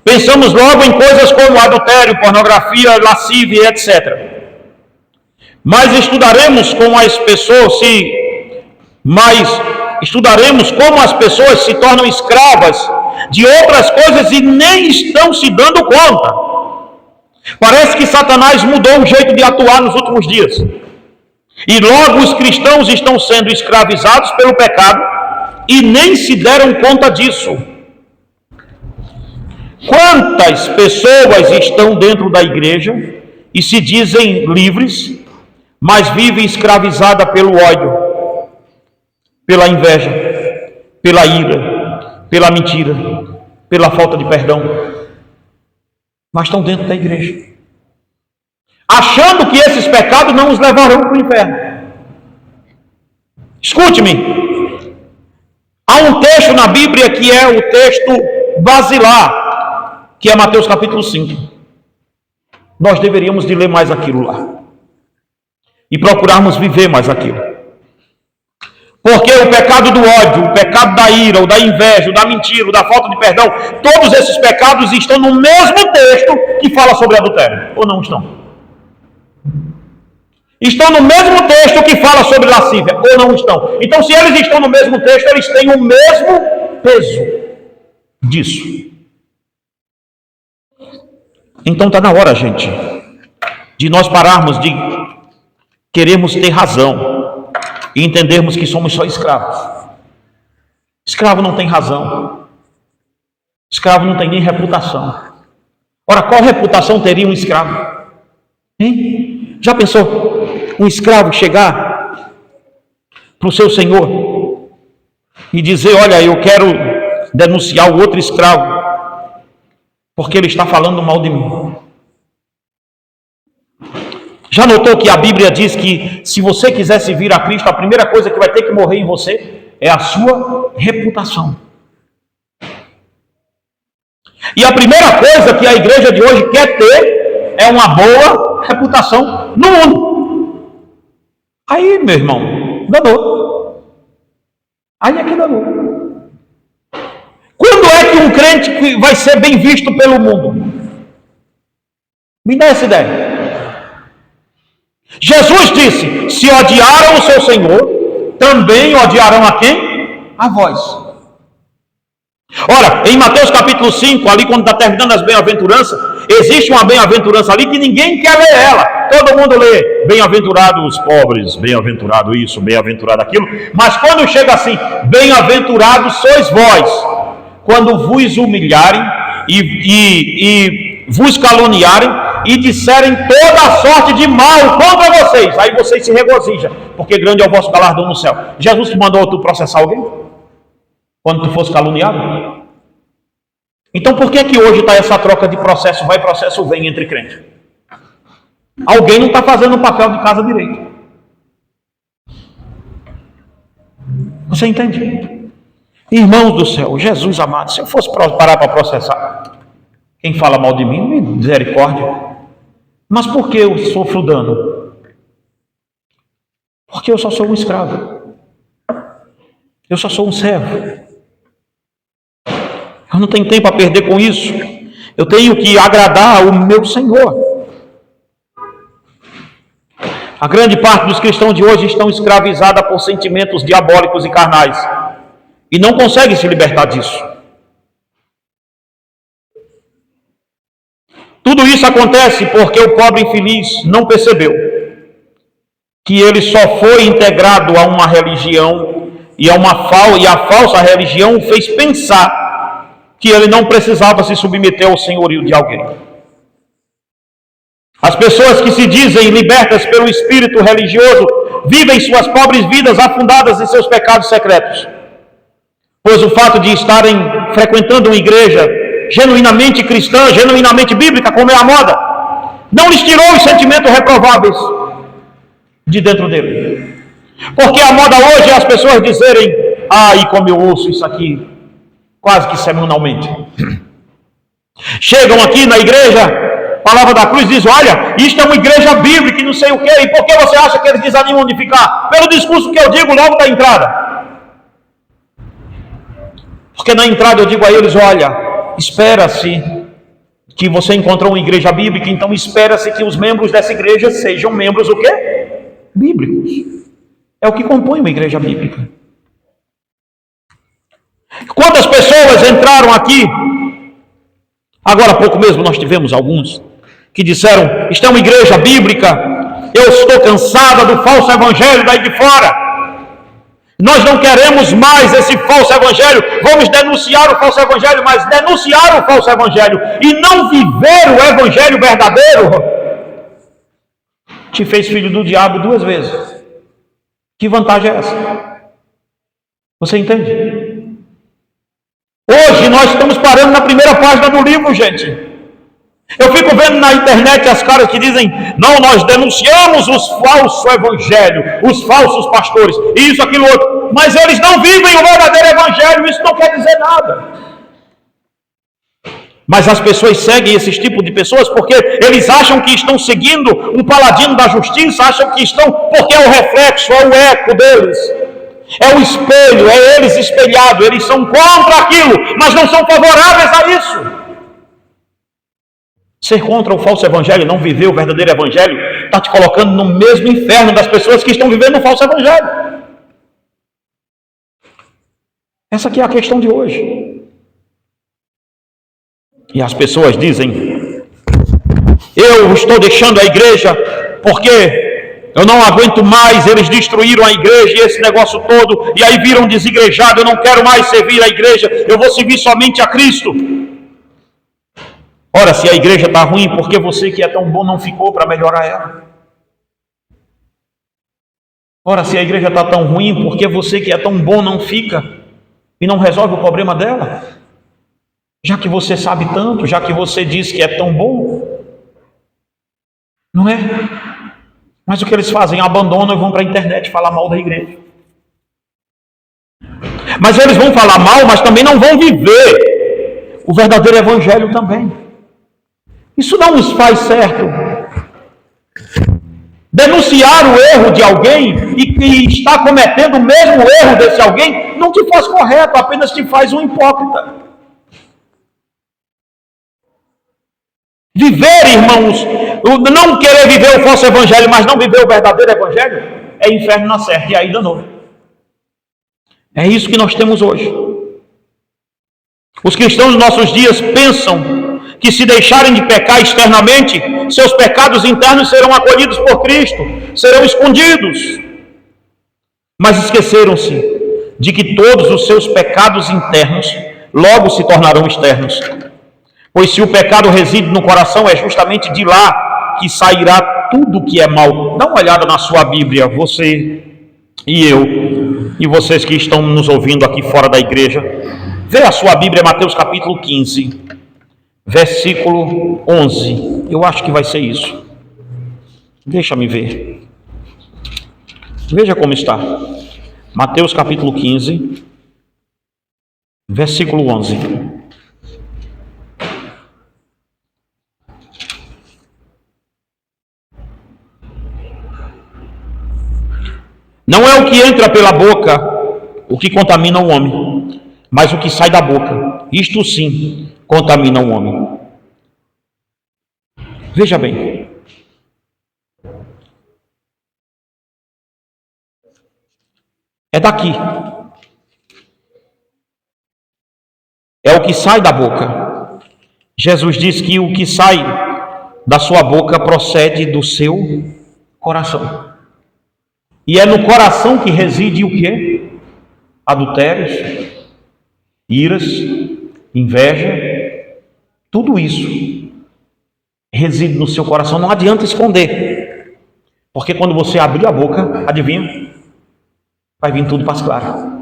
Speaker 1: pensamos logo em coisas como adultério, pornografia, lascívia, etc. Mas estudaremos como as pessoas se tornam escravas de outras coisas e nem estão se dando conta. Parece que Satanás mudou o jeito de atuar nos últimos dias. E logo os cristãos estão sendo escravizados pelo pecado e nem se deram conta disso. Quantas pessoas estão dentro da igreja e se dizem livres, mas vivem escravizadas pelo ódio, pela inveja, pela ira, pela mentira, pela falta de perdão, mas estão dentro da igreja, achando que esses pecados não os levarão para o inferno. Escute-me, há um texto na Bíblia que é o texto basilar, que é Mateus capítulo 5. Nós deveríamos de ler mais aquilo lá e procurarmos viver mais aquilo. Porque o pecado do ódio, o pecado da ira, o da inveja, o da mentira, o da falta de perdão, todos esses pecados estão no mesmo texto que fala sobre adultério, ou não estão? Estão no mesmo texto que fala sobre lascívia, ou não estão? Então, se eles estão no mesmo texto, eles têm o mesmo peso disso. Então está na hora, gente, de nós pararmos de querermos ter razão e entendermos que somos só escravos. Escravo não tem razão. Escravo não tem nem reputação. Ora, qual reputação teria um escravo? Hein? Já pensou? Um escravo chegar para o seu senhor e dizer: olha, eu quero denunciar o outro escravo porque ele está falando mal de mim. Já notou que a Bíblia diz que se você quiser servir a Cristo, a primeira coisa que vai ter que morrer em você é a sua reputação. E a primeira coisa que a igreja de hoje quer ter é uma boa reputação no mundo. Aí, meu irmão, danou. Aí é que danou. Quando é que um crente vai ser bem visto pelo mundo? Me dá essa ideia. Jesus disse: se odiaram o seu Senhor, também odiarão a quem? A vós. Ora, em Mateus capítulo 5, ali quando está terminando as bem-aventuranças, existe uma bem-aventurança ali que ninguém quer ler ela. Todo mundo lê: bem-aventurados os pobres, bem-aventurado isso, bem-aventurado aquilo. Mas quando chega assim: bem-aventurados sois vós, quando vos humilharem e vos caluniarem e disserem toda a sorte de mal contra vocês, aí vocês se regozijam, porque grande é o vosso galardão no céu. Jesus te mandou tu processar alguém quando tu fosse caluniado? Então por que hoje está essa troca de processo vai, processo vem entre crentes? Alguém não está fazendo o papel de casa direito. Você entende? Irmãos do céu, Jesus amado, se eu fosse parar para processar quem fala mal de mim, misericórdia. Mas por que eu sofro dano? Porque eu só sou um escravo. Eu só sou um servo. Eu não tenho tempo a perder com isso. Eu tenho que agradar o meu Senhor. A grande parte dos cristãos de hoje estão escravizados por sentimentos diabólicos e carnais. E não conseguem se libertar disso. Tudo isso acontece porque o pobre infeliz não percebeu que ele só foi integrado a uma religião e a falsa religião o fez pensar que ele não precisava se submeter ao senhorio de alguém. As pessoas que se dizem libertas pelo espírito religioso vivem suas pobres vidas afundadas em seus pecados secretos, pois o fato de estarem frequentando uma igreja genuinamente cristã, genuinamente bíblica, como é a moda, não lhes tirou os sentimentos reprováveis de dentro dele. Porque a moda hoje é as pessoas dizerem: e como eu ouço isso aqui quase que semanalmente. Chegam aqui na igreja Palavra da Cruz, diz: olha, isto é uma igreja bíblica e não sei o quê. E por que você acha que eles desanimam de ficar? Pelo discurso que eu digo logo da entrada. Porque na entrada eu digo a eles: olha, espera-se que você encontrou uma igreja bíblica, então espera-se que os membros dessa igreja sejam membros o quê? Bíblicos. É o que compõe uma igreja bíblica. Quantas pessoas entraram aqui? Agora há pouco mesmo nós tivemos alguns que disseram: isto é uma igreja bíblica, eu estou cansada do falso evangelho daí de fora. Nós não queremos mais esse falso evangelho, vamos denunciar o falso evangelho, mas denunciar o falso evangelho e não viver o evangelho verdadeiro te fez filho do diabo 2 vezes. Que vantagem é essa? Você entende? Hoje nós estamos parando na primeira página do livro, gente. Eu fico vendo na internet as caras que dizem: não, nós denunciamos os falsos evangelhos, os falsos pastores, isso, aquilo, outro. Mas eles não vivem o verdadeiro evangelho, isso não quer dizer nada. Mas as pessoas seguem esses tipos de pessoas porque eles acham que estão seguindo um paladino da justiça, acham que estão, porque é o reflexo, é o eco deles. É o espelho, é eles espelhados, eles são contra aquilo, mas não são favoráveis a isso. Ser contra o falso evangelho, não viver o verdadeiro evangelho, está te colocando no mesmo inferno das pessoas que estão vivendo o falso evangelho. Essa aqui é a questão de hoje. E as pessoas dizem: eu estou deixando a igreja porque Eu não aguento mais, eles destruíram a igreja e esse negócio todo, e aí viram desigrejado, eu não quero mais servir a igreja, eu vou servir somente a Cristo. Ora, se a igreja está ruim, por que você que é tão bom não ficou para melhorar ela? Ora, se a igreja está tão ruim, por que você que é tão bom não fica e não resolve o problema dela? Já que você sabe tanto, já que você diz que é tão bom, não é? Mas o que eles fazem? Abandonam e vão para a internet falar mal da igreja. Mas eles vão falar mal, mas também não vão viver o verdadeiro evangelho também. Isso não nos faz certo. Denunciar o erro de alguém e que está cometendo o mesmo erro desse alguém não te faz correto, apenas te faz um hipócrita. Viver, irmãos, não querer viver o falso evangelho, mas não viver o verdadeiro evangelho, é inferno na certa, e aí danou. É isso que nós temos hoje. Os cristãos dos nossos dias pensam que se deixarem de pecar externamente, seus pecados internos serão acolhidos por Cristo, serão escondidos. Mas esqueceram-se de que todos os seus pecados internos logo se tornarão externos. Pois se o pecado reside no coração, é justamente de lá que sairá tudo que é mal. Dá uma olhada na sua Bíblia, você e eu, e vocês que estão nos ouvindo aqui fora da igreja. Vê a sua Bíblia, Mateus capítulo 15, versículo 11. Eu acho que vai ser isso. Deixa-me ver. Veja como está. Mateus capítulo 15, versículo 11. Não é o que entra pela boca o que contamina o homem, mas o que sai da boca, isto sim, contamina o homem. Veja bem. É daqui. É o que sai da boca. Jesus diz que o que sai da sua boca procede do seu coração. E é no coração que reside o quê? Adultérios, iras, inveja, tudo isso reside no seu coração. Não adianta esconder, porque quando você abrir a boca, adivinha? Vai vir tudo para as claras.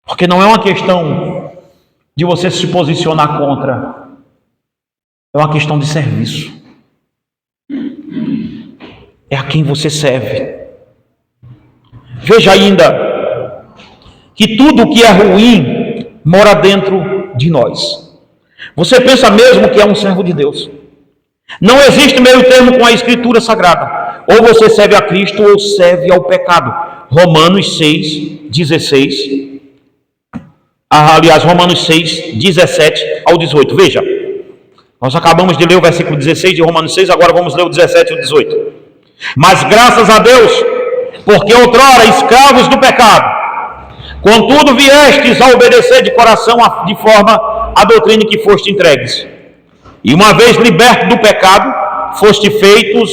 Speaker 1: Porque não é uma questão de você se posicionar contra, é uma questão de serviço. É a quem você serve. Veja ainda que tudo o que é ruim mora dentro de nós. Você pensa mesmo que é um servo de Deus? Não existe meio termo com a Escritura Sagrada. Ou você serve a Cristo ou serve ao pecado. Romanos 6, 16. Aliás, Romanos 6, 17 ao 18. Veja, nós acabamos de ler o versículo 16 de Romanos 6, agora vamos ler o 17 e o 18. Mas graças a Deus, porque outrora escravos do pecado, contudo viestes a obedecer de coração de forma a doutrina que foste entregues. E uma vez liberto do pecado, foste feitos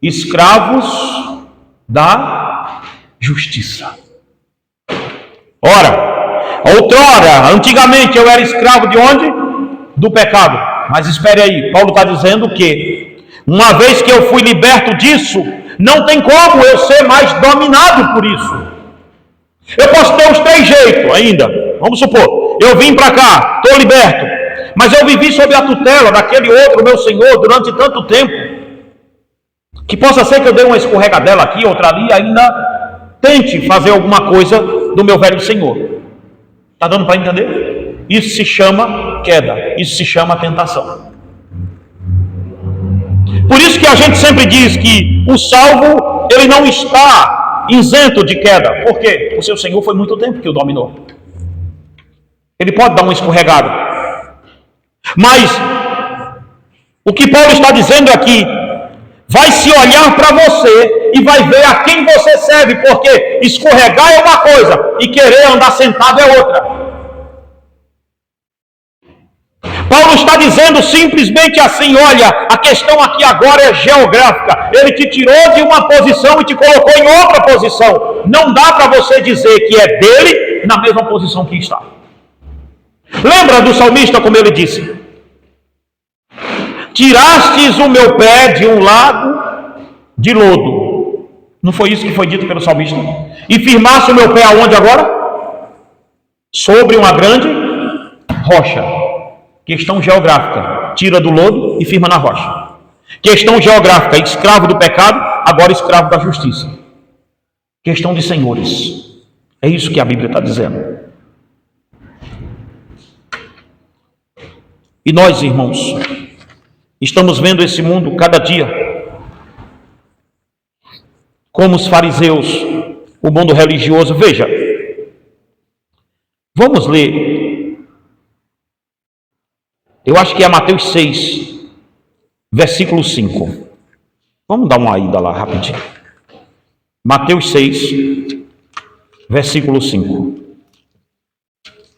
Speaker 1: escravos da justiça. Ora, outrora, antigamente eu era escravo de onde? Do pecado. Mas espere aí, Paulo está dizendo que uma vez que eu fui liberto disso, não tem como eu ser mais dominado por isso. Eu posso ter os três jeitos ainda. Vamos supor, eu vim para cá, estou liberto, mas eu vivi sob a tutela daquele outro meu senhor durante tanto tempo, que possa ser que eu dê uma escorregadela aqui, outra ali, e ainda tente fazer alguma coisa do meu velho senhor. Está dando para entender? Isso se chama queda, isso se chama tentação. Por isso que a gente sempre diz que o salvo, ele não está isento de queda. Por quê? O seu Senhor foi muito tempo que o dominou. Ele pode dar uma escorregada. Mas o que Paulo está dizendo aqui, vai se olhar para você e vai ver a quem você serve, porque escorregar é uma coisa e querer andar sentado é outra. Paulo está dizendo simplesmente assim: olha, a questão aqui agora é geográfica. Ele te tirou de uma posição e te colocou em outra posição. Não dá para você dizer que é dele na mesma posição que está. Lembra do salmista como ele disse: tirastes o meu pé de um lago de lodo. Não foi isso que foi dito pelo salmista? E firmaste o meu pé aonde agora? Sobre uma grande rocha. Questão geográfica: tira do lodo e firma na rocha. Questão geográfica: escravo do pecado, agora escravo da justiça. Questão de senhores. É isso que a Bíblia está dizendo. E nós, irmãos, estamos vendo esse mundo cada dia como os fariseus, o mundo religioso. Veja, vamos ler, eu acho que é Mateus 6, versículo 5. Vamos dar uma ida lá rapidinho. Mateus 6, versículo 5.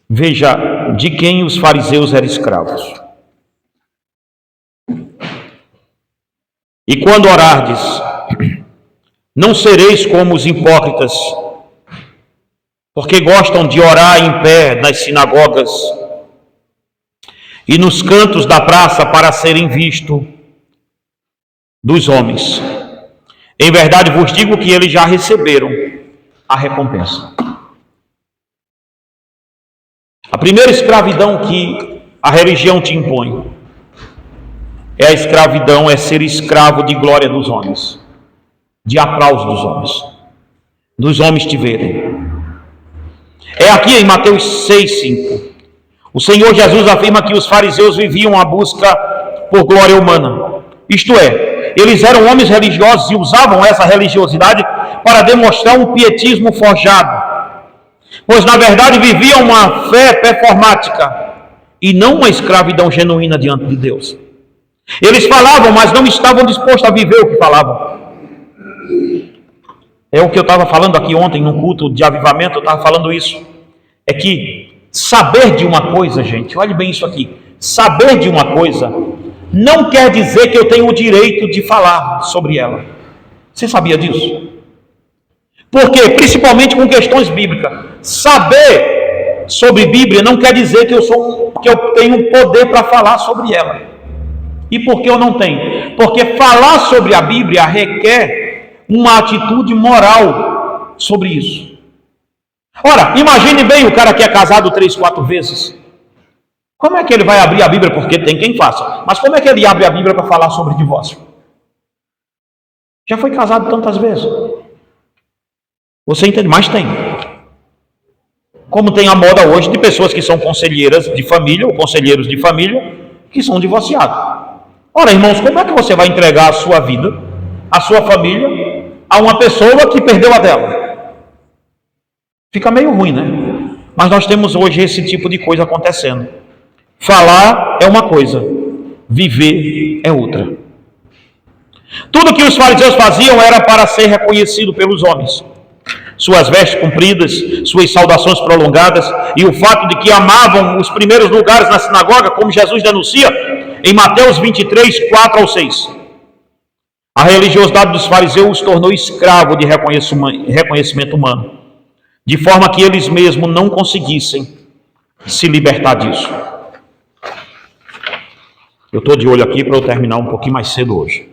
Speaker 1: Veja de quem os fariseus eram escravos. E quando orardes, não sereis como os hipócritas, porque gostam de orar em pé nas sinagogas e nos cantos da praça para serem vistos dos homens. Em verdade vos digo que eles já receberam a recompensa. A primeira escravidão que a religião te impõe é a escravidão, é ser escravo de glória dos homens, de aplauso dos homens te verem. É aqui em Mateus 6, 5. O Senhor Jesus afirma que os fariseus viviam a busca por glória humana. Isto é, eles eram homens religiosos e usavam essa religiosidade para demonstrar um pietismo forjado, pois na verdade viviam uma fé performática e não uma escravidão genuína diante de Deus. Eles falavam, mas não estavam dispostos a viver o que falavam. É o que eu estava falando aqui ontem no culto de avivamento, eu estava falando isso. É que saber de uma coisa, gente, olhe bem isso aqui. Saber de uma coisa não quer dizer que eu tenho o direito de falar sobre ela. Você sabia disso? Porque, principalmente com questões bíblicas, saber sobre Bíblia não quer dizer que eu tenho poder para falar sobre ela. E por que eu não tenho? Porque falar sobre a Bíblia requer uma atitude moral sobre isso. Ora, imagine bem o cara que é casado 3, 4 vezes. Como é que ele vai abrir a Bíblia? Porque tem quem faça. Mas como é que ele abre a Bíblia para falar sobre divórcio? Já foi casado tantas vezes. Você entende? Mas tem. Como tem a moda hoje de pessoas que são conselheiras de família ou conselheiros de família que são divorciados. Ora, irmãos, como é que você vai entregar a sua vida, a sua família, a uma pessoa que perdeu a dela? Fica meio ruim, né? Mas nós temos hoje esse tipo de coisa acontecendo. Falar é uma coisa, viver é outra. Tudo que os fariseus faziam era para ser reconhecido pelos homens. Suas vestes compridas, suas saudações prolongadas e o fato de que amavam os primeiros lugares na sinagoga, como Jesus denuncia em Mateus 23, 4 ao 6. A religiosidade dos fariseus os tornou escravos de reconhecimento humano, de forma que eles mesmos não conseguissem se libertar disso. Eu estou de olho aqui para eu terminar um pouquinho mais cedo hoje.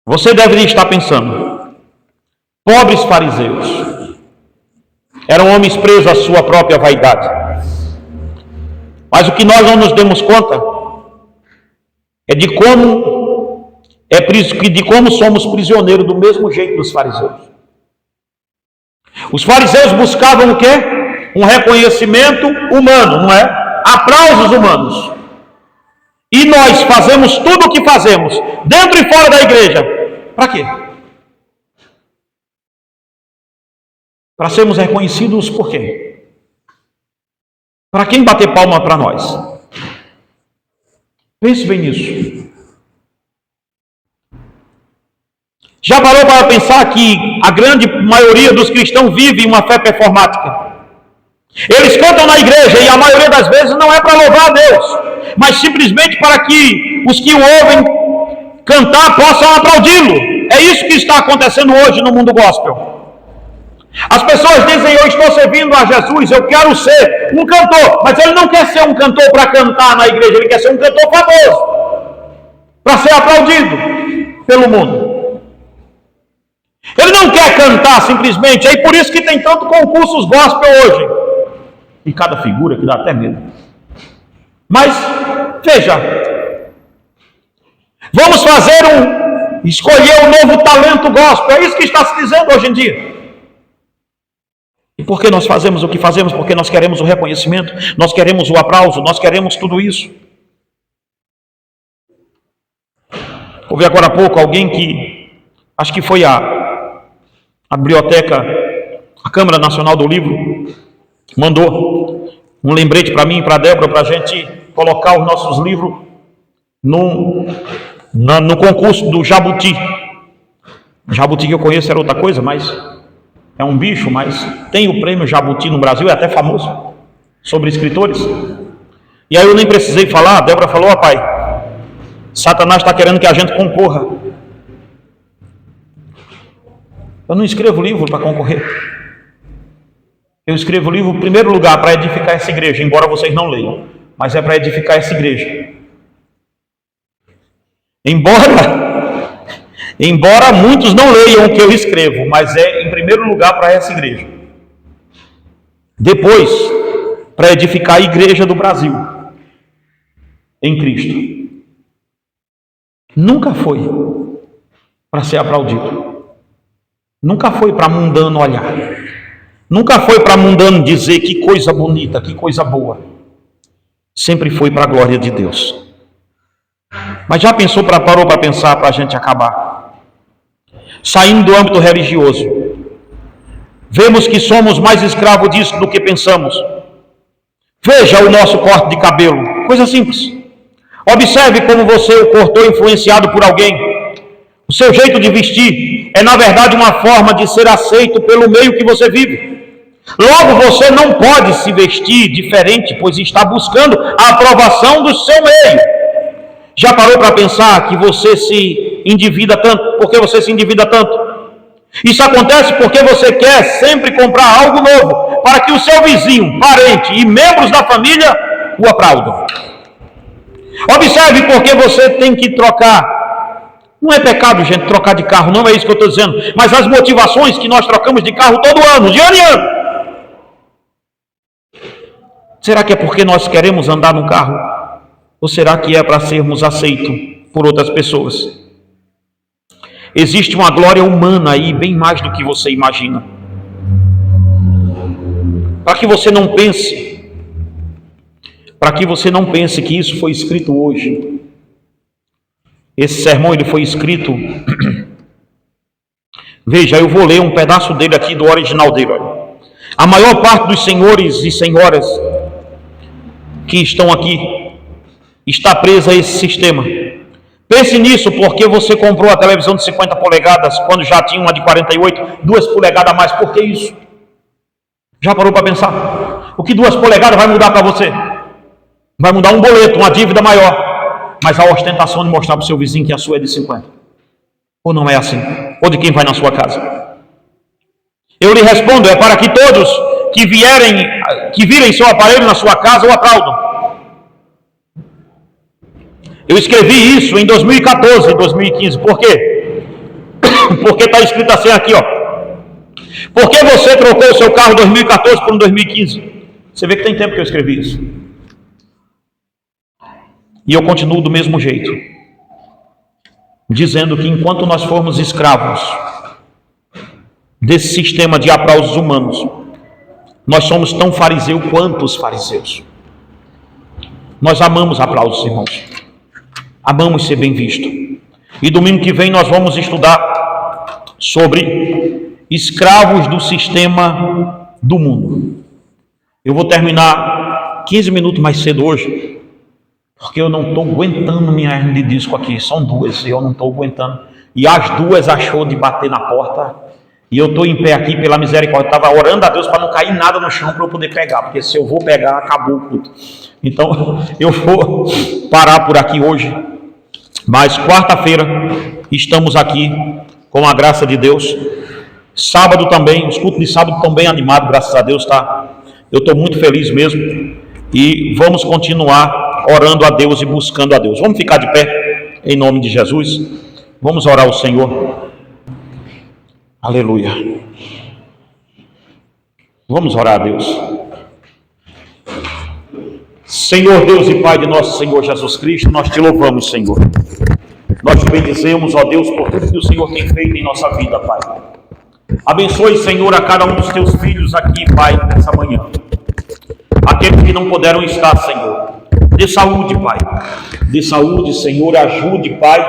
Speaker 1: Você deve estar pensando, pobres fariseus, eram homens presos à sua própria vaidade. Mas o que nós não nos demos conta é de como somos prisioneiros do mesmo jeito dos fariseus. Os fariseus buscavam o quê? Um reconhecimento humano, não é? Aplausos humanos. E nós fazemos tudo o que fazemos, dentro e fora da igreja. Para quê? Para sermos reconhecidos por quem? Para quem bater palma para nós? Pense bem nisso. Já parou para pensar que a grande maioria dos cristãos vive uma fé performática? Eles cantam na igreja e a maioria das vezes não é para louvar a Deus, mas simplesmente para que os que o ouvem cantar possam aplaudi-lo. É isso que está acontecendo hoje no mundo gospel. As pessoas dizem: eu estou servindo a Jesus, eu quero ser um cantor, mas ele não quer ser um cantor para cantar na igreja, ele quer ser um cantor famoso, para ser aplaudido pelo mundo. Ele não quer cantar simplesmente, é por isso que tem tanto concursos gospel hoje. E cada figura que dá até medo. Mas, veja, vamos escolher um novo talento gospel, é isso que está se dizendo hoje em dia. E por que nós fazemos o que fazemos? Porque nós queremos o reconhecimento, nós queremos o aplauso, nós queremos tudo isso. Houve agora há pouco alguém que, acho que foi a biblioteca, a Câmara Nacional do Livro, mandou um lembrete para mim e para a Débora, para a gente colocar os nossos livros no concurso do Jabuti. O Jabuti que eu conheço era outra coisa, mas é um bicho, mas tem o prêmio Jabuti no Brasil, é até famoso, sobre escritores. E aí eu nem precisei falar, a Débora falou: pai, Satanás está querendo que a gente concorra. Eu não escrevo livro para concorrer. Eu escrevo o livro, em primeiro lugar, para edificar essa igreja, embora vocês não leiam, mas é para edificar essa igreja. Embora muitos não leiam o que eu escrevo, mas é em primeiro lugar para essa igreja. Depois, para edificar a igreja do Brasil, em Cristo. Nunca foi para ser aplaudido. Nunca foi para mundano olhar. Nunca foi para mundano dizer que coisa bonita, que coisa boa. Sempre foi para a glória de Deus. Mas já parou para pensar, para a gente acabar? Saindo do âmbito religioso, vemos que somos mais escravos disso do que pensamos. Veja o nosso corte de cabelo, coisa simples. Observe como você o cortou influenciado por alguém. O seu jeito de vestir é, na verdade, uma forma de ser aceito pelo meio que você vive. Logo, você não pode se vestir diferente, pois está buscando a aprovação do seu meio. Já parou para pensar que você se endivida tanto? Por que você se endivida tanto? Isso acontece porque você quer sempre comprar algo novo, para que o seu vizinho, parente e membros da família o aplaudam. Observe porque você tem que trocar. Não é pecado, gente, trocar de carro, não é isso que eu estou dizendo. Mas as motivações que nós trocamos de carro todo ano, de ano em ano. Será que é porque nós queremos andar no carro? Ou será que é para sermos aceitos por outras pessoas? Existe uma glória humana aí, bem mais do que você imagina. Para que você não pense que isso foi escrito hoje. Esse sermão ele foi escrito. Veja, eu vou ler um pedaço dele aqui, do original dele. Olha. A maior parte dos senhores e senhoras que estão aqui está presa a esse sistema. Pense nisso, porque você comprou a televisão de 50 polegadas quando já tinha uma de 48, 2 polegadas a mais. Por que isso? Já parou para pensar? O que 2 polegadas vai mudar para você? Vai mudar um boleto, uma dívida maior, mas a ostentação de mostrar para o seu vizinho que a sua é de 50. Ou não é assim? Ou de quem vai na sua casa? Eu lhe respondo, é para que todos que virem seu aparelho na sua casa o aplaudam. Eu escrevi isso em 2014 e 2015. Por quê? Porque está escrito assim aqui, ó. Por que você trocou o seu carro em 2014 por um 2015? Você vê que tem tempo que eu escrevi isso. E eu continuo do mesmo jeito, dizendo que enquanto nós formos escravos desse sistema de aplausos humanos, nós somos tão fariseu quanto os fariseus. Nós amamos aplausos, irmãos. Amamos ser bem visto. E domingo que vem nós vamos estudar sobre escravos do sistema do mundo. Eu vou terminar 15 minutos mais cedo hoje, porque eu não estou aguentando minha hernia de disco aqui. São 2 e eu não estou aguentando. E as 2 achou de bater na porta E eu estou em pé aqui pela misericórdia. Eu estava orando a Deus para não cair nada no chão para eu poder pegar, porque se eu vou pegar, acabou o culto. Então, eu vou parar por aqui hoje. Mas quarta-feira estamos aqui com a graça de Deus. Sábado também, os cultos de sábado estão bem animados, graças a Deus, tá? Eu estou muito feliz mesmo. E vamos continuar orando a Deus e buscando a Deus. Vamos ficar de pé em nome de Jesus. Vamos orar ao Senhor. Aleluia. Vamos orar a Deus. Senhor Deus e Pai de nosso Senhor Jesus Cristo, nós te louvamos, Senhor. Nós te bendizemos, ó Deus, por tudo que o Senhor tem feito em nossa vida, Pai. Abençoe, Senhor, a cada um dos teus filhos aqui, Pai, nessa manhã. Aqueles que não puderam estar, Senhor. Dê saúde, Pai. Dê saúde, Senhor. Ajude, Pai,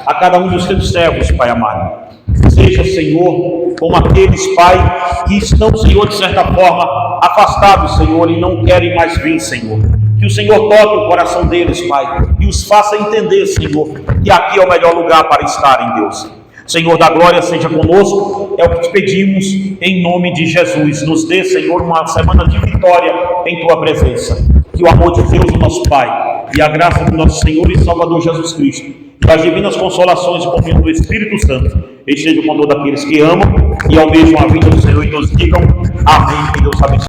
Speaker 1: a cada um dos teus servos, Pai amado. Seja, Senhor, como aqueles, Pai, que estão, Senhor, de certa forma, afastados, Senhor, e não querem mais vir, Senhor. Que o Senhor toque o coração deles, Pai, e os faça entender, Senhor, que aqui é o melhor lugar para estar em Deus. Senhor da glória, seja conosco, é o que te pedimos, em nome de Jesus. Nos dê, Senhor, uma semana de vitória em Tua presença. Que o amor de Deus, o nosso Pai, e a graça do nosso Senhor e Salvador Jesus Cristo, e as divinas consolações e comunhão do Espírito Santo, estejam com todos aqueles que amam e almejam a vida do Senhor e nos digam amém. Que Deus abençoe.